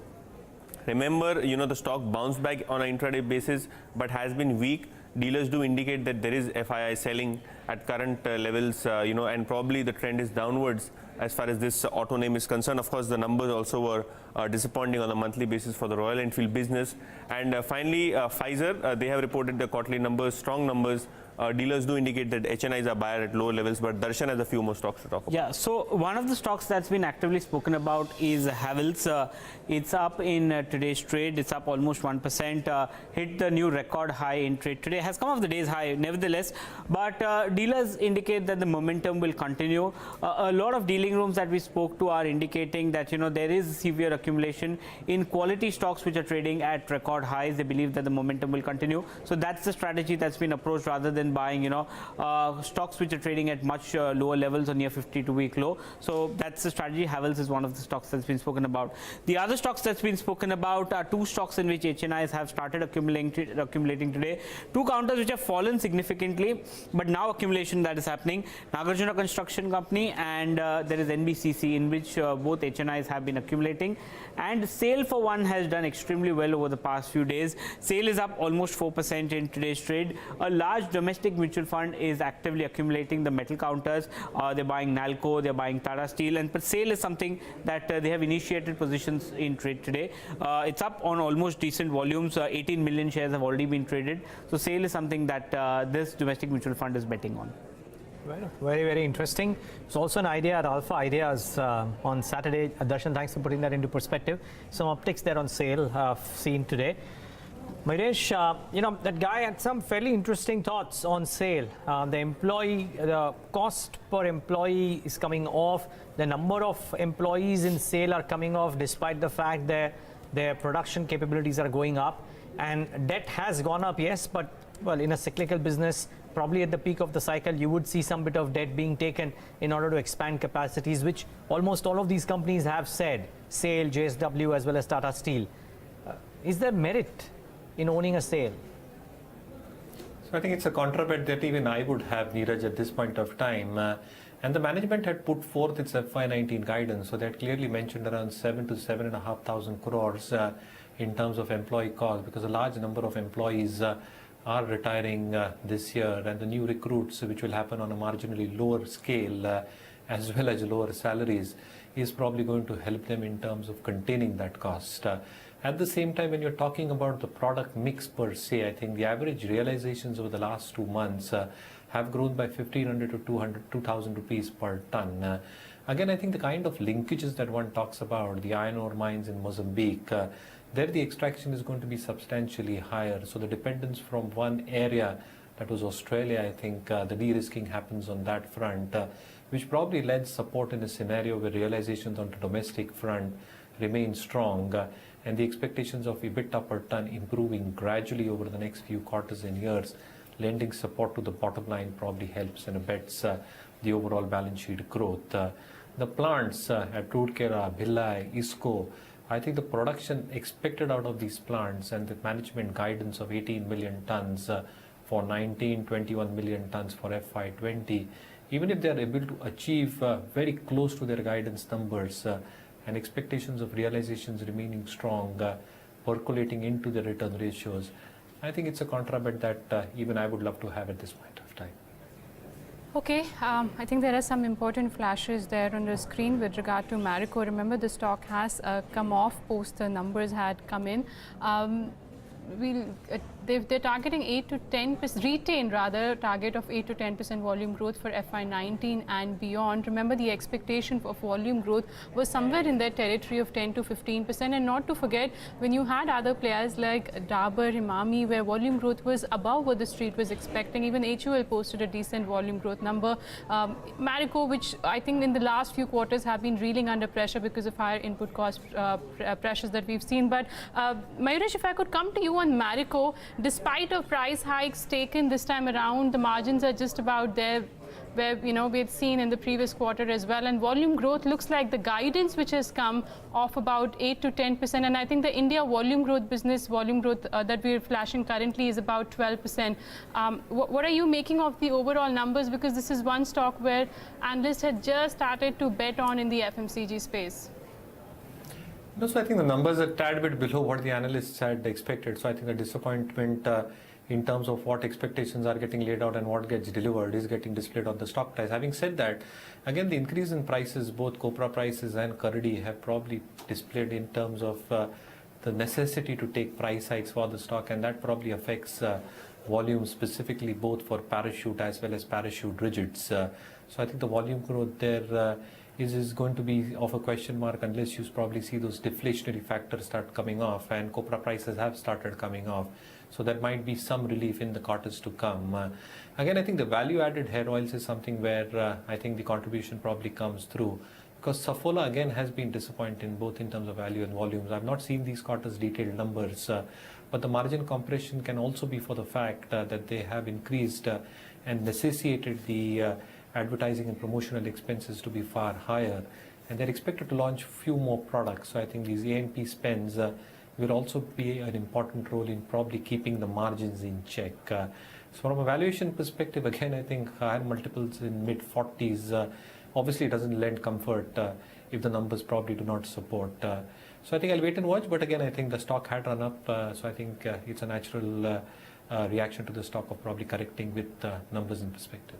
remember, the stock bounced back on an intraday basis, but has been weak. Dealers do indicate that there is FII selling at current levels, and probably the trend is downwards as far as this auto name is concerned. Of course, the numbers also were disappointing on a monthly basis for the Royal Enfield business. And finally, Pfizer, they have reported the quarterly numbers, strong numbers. Dealers do indicate that HNIs are buyer at lower levels, but Darshan has a few more stocks to talk about. Yeah, so one of the stocks that's been actively spoken about is Havells. It's up in today's trade. It's up almost 1%, hit the new record high in trade today. Has come off the day's high nevertheless, but dealers indicate that the momentum will continue. A lot of dealing rooms that we spoke to are indicating that there is severe accumulation in quality stocks which are trading at record highs. They believe that the momentum will continue. So that's the strategy that's been approached rather than buying stocks which are trading at much lower levels or near 52-week low. So that's the strategy. Havells is one of the stocks that's been spoken about. The other stocks that's been spoken about are two stocks in which HNIs have started accumulating today. Two counters which have fallen significantly, but now accumulation that is happening. Nagarjuna Construction Company and there is NBCC, in which both HNIs have been accumulating. And SAIL for one has done extremely well over the past few days. SAIL is up almost 4% in today's trade. A large domestic mutual fund is actively accumulating the metal counters. They're buying Nalco, they're buying Tata Steel, but SAIL is something that they have initiated positions in trade today. It's up on almost decent volumes. 18 million shares have already been traded. So SAIL is something that this domestic mutual fund is betting on. Well, very, very interesting. It's also an idea at Alpha Ideas on Saturday. Darshan, thanks for putting that into perspective. Some upticks there on SAIL seen today. Mayuresh, that guy had some fairly interesting thoughts on SAIL. The cost per employee is coming off. The number of employees in SAIL are coming off despite the fact that their production capabilities are going up. And debt has gone up, yes, but well, in a cyclical business, probably at the peak of the cycle, you would see some bit of debt being taken in order to expand capacities, which almost all of these companies have said, SAIL, JSW, as well as Tata Steel. Is there merit in owning a SAIL? So I think it's a contraband that even I would have, Neeraj, at this point of time. And the management had put forth its FY19 guidance, so they had clearly mentioned around 7 to 7,500 crores in terms of employee cost, because a large number of employees are retiring this year, and the new recruits, which will happen on a marginally lower scale as well as lower salaries, is probably going to help them in terms of containing that cost. At the same time, when you're talking about the product mix per se, I think the average realizations over the last 2 months have grown by 1,500 to 2,000 rupees per ton. Again, I think the kind of linkages that one talks about, the iron ore mines in Mozambique, there the extraction is going to be substantially higher. So the dependence from one area, that was Australia, I think the de-risking happens on that front, which probably lends support in a scenario where realizations on the domestic front remain strong, and the expectations of EBITDA per ton improving gradually over the next few quarters and years, lending support to the bottom line probably helps and abets the overall balance sheet growth. The plants at Roorkela, Bhilai, ISCO, I think the production expected out of these plants and the management guidance of 18 million tons for 19, 21 million tons for FY20, even if they are able to achieve very close to their guidance numbers and expectations of realizations remaining strong, percolating into the return ratios, I think it's a contraband that even I would love to have at this point of time. Okay, I think there are some important flashes there on the screen with regard to Marico. Remember, the stock has come off post the numbers had come in. They're targeting 8 to 10%, retain rather, target of 8 to 10% volume growth for FY19 and beyond. Remember, the expectation of volume growth was somewhere in that territory of 10 to 15%. And not to forget, when you had other players like Dabur, Imami, where volume growth was above what the street was expecting, even HUL posted a decent volume growth number. Marico, which I think in the last few quarters have been reeling under pressure because of higher input cost pressures that we've seen. But Mayuresh, if I could come to you on Marico. Despite of price hikes taken this time around, the margins are just about there where we had seen in the previous quarter as well, and volume growth looks like the guidance which has come off about 8 to 10%, and I think the India volume growth that we're flashing currently is about 12%. What are you making of the overall numbers, because this is one stock where analysts had just started to bet on in the FMCG space? No, so I think the numbers are a tad bit below what the analysts had expected. So I think the disappointment in terms of what expectations are getting laid out and what gets delivered is getting displayed on the stock price. Having said that, again, the increase in prices, both copra prices and curdy, have probably displayed in terms of the necessity to take price hikes for the stock, and that probably affects volume specifically both for parachute as well as parachute rigids. So I think the volume growth there is going to be of a question mark unless you probably see those deflationary factors start coming off, and copra prices have started coming off. So there might be some relief in the quarters to come. Again, I think the value-added hair oils is something where I think the contribution probably comes through, because Saffola again has been disappointing both in terms of value and volumes. I've not seen these quarters' detailed numbers, but the margin compression can also be for the fact that they have increased and necessitated the advertising and promotional expenses to be far higher, and they're expected to launch few more products. So I think these A&P spends will also play an important role in probably keeping the margins in check. So from a valuation perspective, again, I think higher multiples in mid-40s obviously doesn't lend comfort if the numbers probably do not support. So I think I'll wait and watch, but again, I think the stock had run up, so I think it's a natural reaction to the stock of probably correcting with numbers in perspective.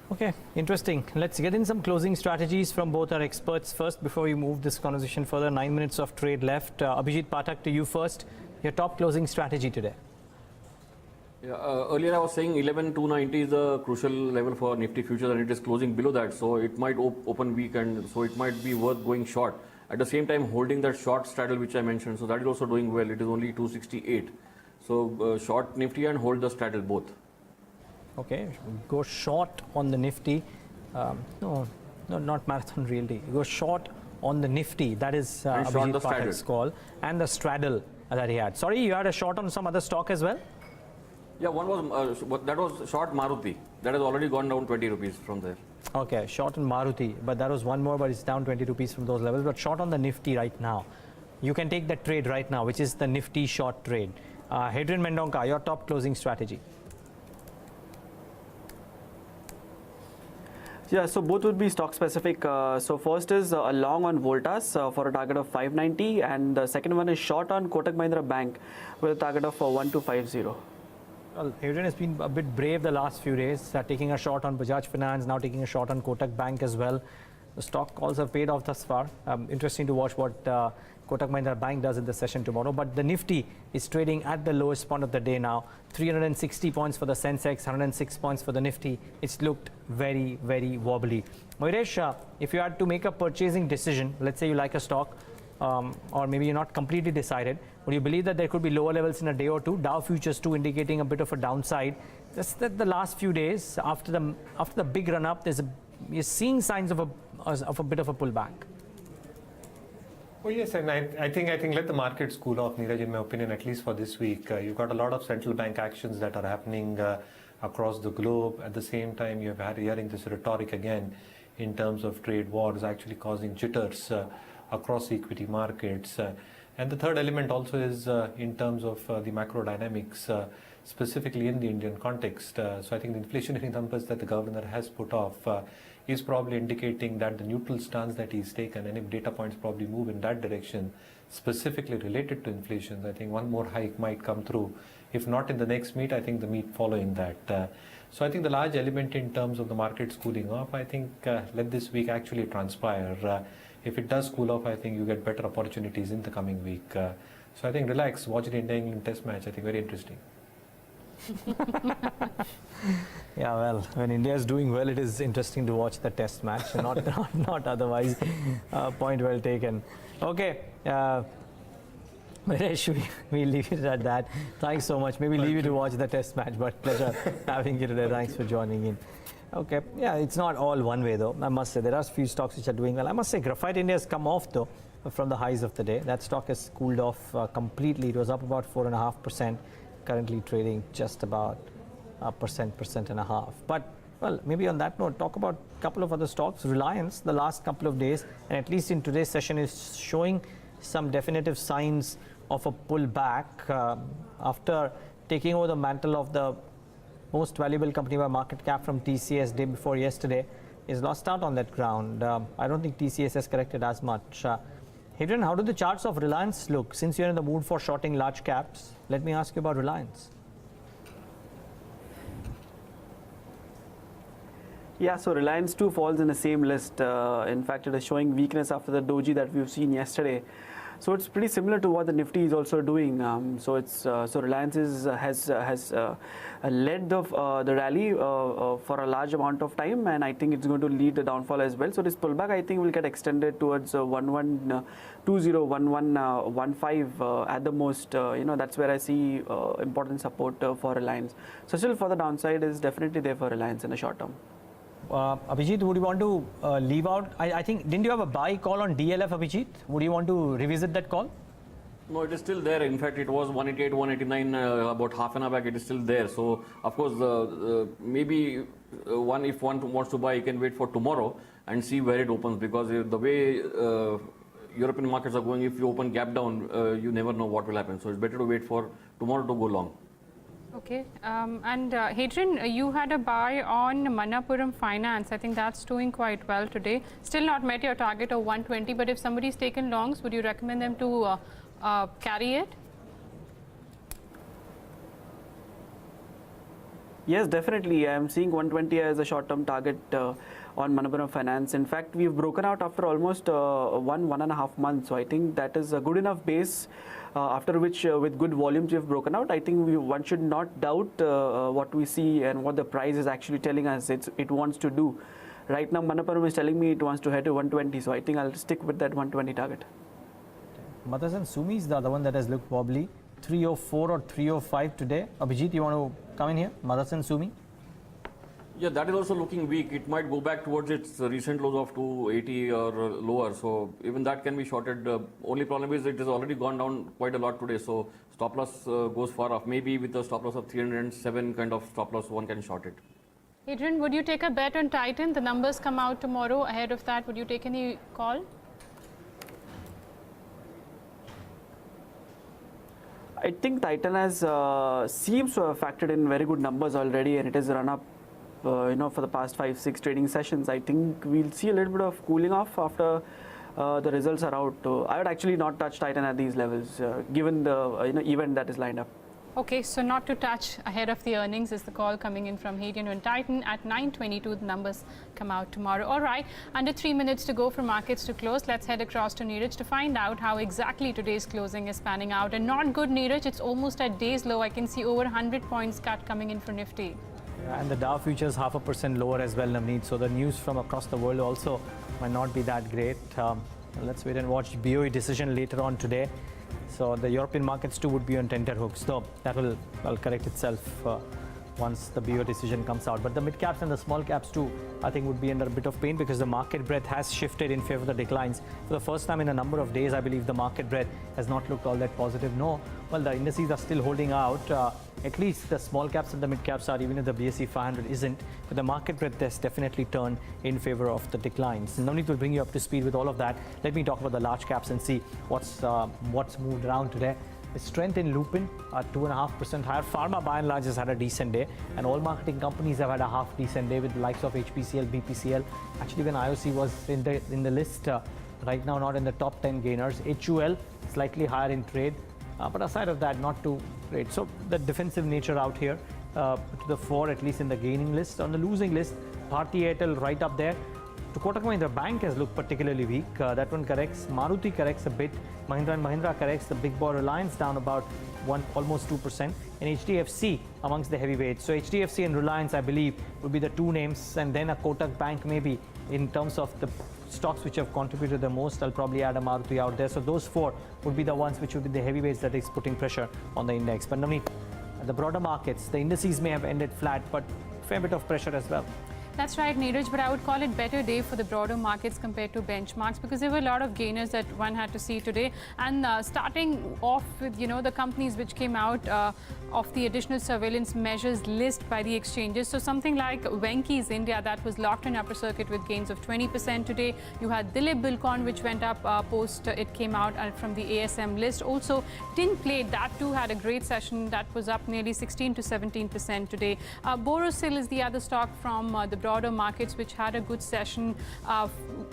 Okay, interesting. Let's get in some closing strategies from both our experts first before we move this conversation further. 9 minutes of trade left. Abhijit, Phatak, to you first. Your top closing strategy today. Yeah, earlier I was saying 11,290 is a crucial level for Nifty futures, and it is closing below that, so it might open weak, and so it might be worth going short. At the same time, holding that short straddle which I mentioned, so that is also doing well. It is only 268. So short Nifty and hold the straddle both. Okay, go short on the Nifty. No, not Marathon Realty. Go short on the Nifty. That is Abhijit Phatak's call. And the straddle that he had. Sorry, you had a short on some other stock as well? Yeah, one was that was short Maruti. That has already gone down 20 rupees from there. Okay, short on Maruti, but that was one more, but it's down 20 rupees from those levels. But short on the Nifty right now. You can take that trade right now, which is the Nifty short trade. Hadrien, Mendonca, your top closing strategy. Yeah, so both would be stock specific. So first is a long on Voltas for a target of 590, and the second one is short on Kotak Mahindra Bank with a target of 1250. Well, Hadrien has been a bit brave the last few days, taking a short on Bajaj Finance, now taking a short on Kotak Bank as well. The stock calls have paid off thus far. Interesting to watch what Kotak Mahindra Bank does in the session tomorrow. But the Nifty is trading at the lowest point of the day now. 360 points for the Sensex, 106 points for the Nifty. It's looked very, very wobbly. Mayuresh, if you had to make a purchasing decision, let's say you like a stock, or maybe you're not completely decided, would you believe that there could be lower levels in a day or two? Dow futures too indicating a bit of a downside. Just that the last few days after the big run up, you're seeing signs of a bit of a pullback. Oh yes, and I think let the markets cool off, Neeraj, in my opinion, at least for this week. You've got a lot of central bank actions that are happening across the globe. At the same time, you're hearing this rhetoric again in terms of trade wars actually causing jitters across equity markets. And the third element also is in terms of the macro dynamics, specifically in the Indian context. So I think the inflationary numbers that the governor has put off is probably indicating that the neutral stance that he's taken, and if data points probably move in that direction, specifically related to inflation, I think one more hike might come through. If not in the next meet, I think the meet following that. So I think the large element in terms of the markets cooling off, I think let this week actually transpire. If it does cool off, I think you get better opportunities in the coming week. So I think relax, watch the India-England test match. I think very interesting. Yeah, well, when India is doing well, it is interesting to watch the test match, not otherwise. Point well taken. Okay, Mayuresh, we leave it at that. Thanks so much. Maybe leave you to watch the test match, but pleasure having you today. Thanks for joining in. Okay, yeah, it's not all one way though. I must say there are a few stocks which are doing well. I must say Graphite India has come off though. from the highs of the day. That stock has cooled off completely. It was up about 4.5%, currently trading just about a percent and a half. But well, maybe on that note, talk about a couple of other stocks. Reliance, the last couple of days, and at least in today's session, is showing some definitive signs of a pullback after taking over the mantle of the most valuable company by market cap from TCS day before yesterday. Is lost out on that ground. I don't think TCS has corrected as much. Hadrien, how do the charts of Reliance look? Since you're in the mood for shorting large caps, let me ask you about Reliance. Yeah, so Reliance too falls in the same list. In fact, it is showing weakness after the doji that we've seen yesterday. So it's pretty similar to what the Nifty is also doing. So Reliance has led the rally for a large amount of time, and I think it's going to lead the downfall as well. So this pullback, I think, will get extended towards 1120, 1115 at the most. That's where I see important support for Reliance. So still, for the downside is definitely there for Reliance in the short term. Abhijit, would you want to leave out? I think, didn't you have a buy call on DLF, Abhijit? Would you want to revisit that call? No, it is still there. In fact, it was 188, 189 about half an hour back. It is still there. So, of course, maybe if one wants to buy, you can wait for tomorrow and see where it opens, because the way European markets are going, if you open gap down, you never know what will happen. So, it's better to wait for tomorrow to go long. Okay, and Hadrien, you had a buy on Manappuram Finance. I think that's doing quite well today. Still not met your target of 120, but if somebody's taken longs, would you recommend them to carry it? Yes, definitely. I am seeing 120 as a short-term target on Manappuram Finance. In fact, we've broken out after almost 1.5 months. So I think that is a good enough base. After which, with good volumes, we have broken out. I think one should not doubt what we see and what the price is actually telling us it wants to do. Right now, Manappuram is telling me it wants to head to 120. So I think I'll stick with that 120 target. Motherson Sumi is the other one that has looked wobbly. 304 or 305 today. Abhijit, you want to come in here? Motherson Sumi? Yeah, that is also looking weak. It might go back towards its recent lows of 280 or lower. So even that can be shorted. Only problem is it has already gone down quite a lot today. So stop loss goes far off. Maybe with a stop loss of 307 kind of stop loss, one can short it. Hadrien, would you take a bet on Titan? The numbers come out tomorrow. Ahead of that, would you take any call? I think Titan has seems to have factored in very good numbers already, and it has run up for the past 5-6 trading sessions. I think we'll see a little bit of cooling off after the results are out. I would actually not touch Titan at these levels, given the event that is lined up. Okay, so not to touch ahead of the earnings is the call coming in from Hadrien and Titan at 9:22. The numbers come out tomorrow. All right, under 3 minutes to go for markets to close. Let's head across to Neeraj to find out how exactly today's closing is panning out. And not good, Neeraj. It's almost at day's low. I can see over 100 points cut coming in for Nifty. And the Dow futures 0.5% lower as well, Navneet. So the news from across the world also might not be that great. Let's wait and watch BOE decision later on today. So the European markets too would be on tenterhooks. So that will correct itself once the BOE decision comes out. But the mid caps and the small caps too, I think, would be under a bit of pain because the market breadth has shifted in favor of the declines. For the first time in a number of days, I believe the market breadth has not looked all that positive. No, well, the indices are still holding out. At least the small caps and the mid caps are, even if the BSE 500 isn't. But the market breadth has definitely turned in favor of the declines. Navneet will bring you up to speed with all of that. Let me talk about the large caps and see what's moved around today. The strength in Lupin, 2.5% higher. Pharma by and large has had a decent day, and all marketing companies have had a half decent day with the likes of HPCL, BPCL. Actually, when IOC was in the list, right now not in the top 10 gainers. HUL slightly higher in trade, but aside of that, not too great. So the defensive nature out here to the fore, at least in the gaining list. On the losing list, Bharti Airtel right up there. To Kotak Mahindra Bank has looked particularly weak. That one corrects. Maruti corrects a bit. Mahindra & Mahindra corrects. The big boy Reliance down about almost 2%. And HDFC amongst the heavyweights. So HDFC and Reliance, I believe, would be the two names. And then a Kotak Bank maybe in terms of the stocks which have contributed the most. I'll probably add a Maruti out there. So those four would be the ones which would be the heavyweights that is putting pressure on the index. But Navneet, the broader markets, the indices may have ended flat, but fair bit of pressure as well. That's right, Neeraj, but I would call it better day for the broader markets compared to benchmarks because there were a lot of gainers that one had to see today. And starting off with, you know, the companies which came out of the additional surveillance measures list by the exchanges. So something like Venky's India, that was locked in upper circuit with gains of 20% today. You had Dilip Bilcon, which went up post it came out from the ASM list. Also, Tin Plate, that too had a great session. That was up nearly 16 to 17% today. Borosil is the other stock from the broader markets which had a good session.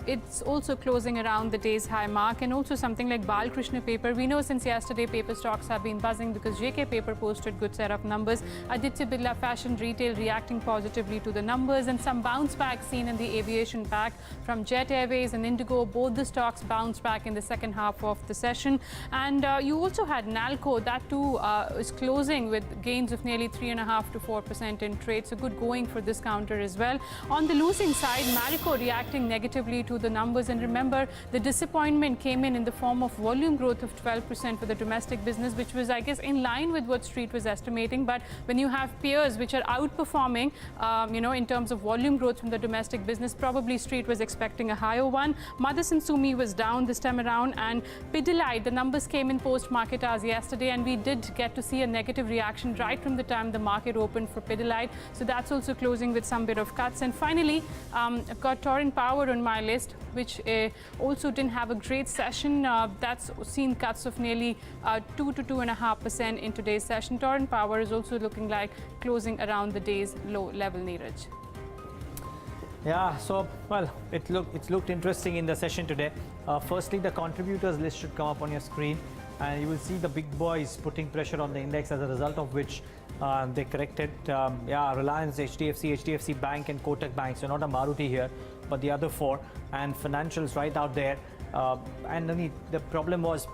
It's also closing around the day's high mark. And also something like Balkrishna Paper. We know since yesterday paper stocks have been buzzing because JK Paper posted good set of numbers. Aditya Birla Fashion Retail reacting positively to the numbers, and some bounce back seen in the aviation pack from Jet Airways and Indigo. Both the stocks bounced back in the second half of the session. And you also had Nalco, that too is closing with gains of nearly 3.5 to 4% in trade. So good going for this counter as well. On the losing side, Marico reacting negatively to the numbers. And remember, the disappointment came in the form of volume growth of 12% for the domestic business, which was, I guess, in line with what Street was estimating. But when you have peers which are outperforming, you know, in terms of volume growth from the domestic business, probably Street was expecting a higher one. Motherson Sumi was down this time around, and Pidilite, the numbers came in post-market hours yesterday, and we did get to see a negative reaction right from the time the market opened for Pidilite. So that's also closing with some bit of cuts. And finally, I've got Torrent Power on my list, which also didn't have a great session. That's seen cuts of nearly 2 to 2.5% in today's session. Torrent Power is also looking like closing around the day's low level, Neeraj. Yeah, so, well, it's looked interesting in the session today. Firstly, the contributors list should come up on your screen, and you will see the big boys putting pressure on the index, as a result of which they corrected. Reliance, HDFC Bank and Kotak Bank. So not a Maruti here, but the other four, and financials right out there. And then the problem was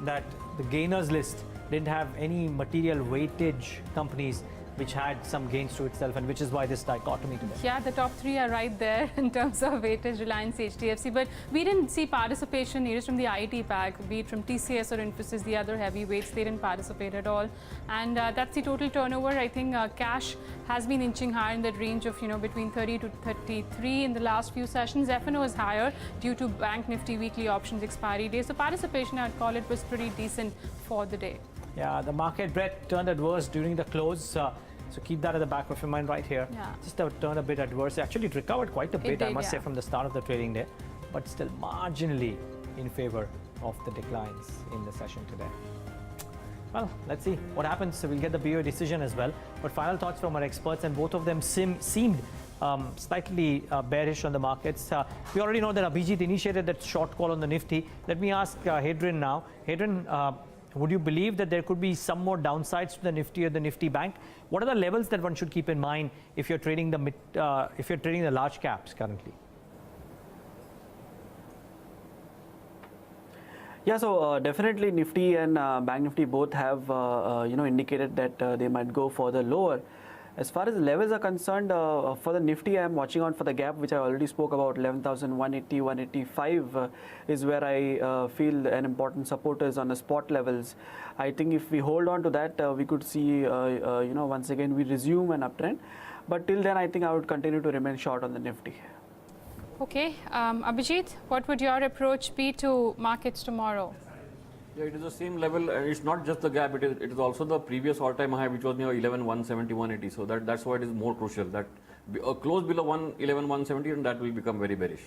that the gainers list didn't have any material weightage companies which had some gains to itself, and which is why this dichotomy today. Yeah, the top three are right there in terms of weightage, Reliance, HDFC, but we didn't see participation neither from the IT pack, be it from TCS or Infosys, the other heavyweights. They didn't participate at all. And that's the total turnover. I think cash has been inching higher in that range of, you know, between 30 to 33 in the last few sessions. F&O is higher due to Bank Nifty weekly options expiry day. So participation, I'd call it, was pretty decent for the day. Yeah, the market breadth turned adverse during the close. So keep that at the back of your mind right here. Yeah. Just turned a bit adverse. Actually, it recovered quite a bit, I must say, from the start of the trading day, but still marginally in favor of the declines in the session today. Well, let's see what happens. So we'll get the BOE decision as well. But final thoughts from our experts, and both of them seemed slightly bearish on the markets. We already know that Abhijit initiated that short call on the Nifty. Let me ask Hadrien now. Hadrien, would you believe that there could be some more downsides to the Nifty or the Nifty Bank? What are the levels that one should keep in mind if you're trading the large caps currently? Yeah, so definitely Nifty and Bank Nifty both have indicated that they might go further lower. As far as the levels are concerned, for the Nifty, I'm watching out for the gap, which I already spoke about. 11,180, 185 is where I feel an important support is on the spot levels. I think if we hold on to that, we could see, once again, we resume an uptrend. But till then, I think I would continue to remain short on the Nifty. Okay, Abhijit, what would your approach be to markets tomorrow? Yeah, it is the same level. It's not just the gap. It is also the previous all-time high, which was near 11,170, 180. So that's why it is more crucial that close below 11,170, and that will become very bearish.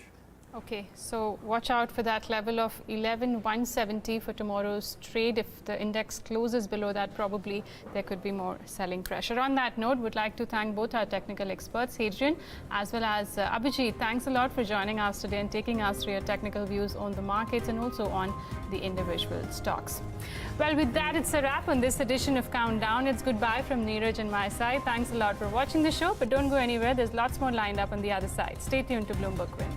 Okay, so watch out for that level of 11,170 for tomorrow's trade. If the index closes below that, probably there could be more selling pressure. On that note, would like to thank both our technical experts, Hadrien as well as Abhijit. Thanks a lot for joining us today and taking us through your technical views on the markets and also on the individual stocks. Well, with that, it's a wrap on this edition of Countdown. It's goodbye from Neeraj and my side. Thanks a lot for watching the show, but don't go anywhere. There's lots more lined up on the other side. Stay tuned to Bloomberg Wind.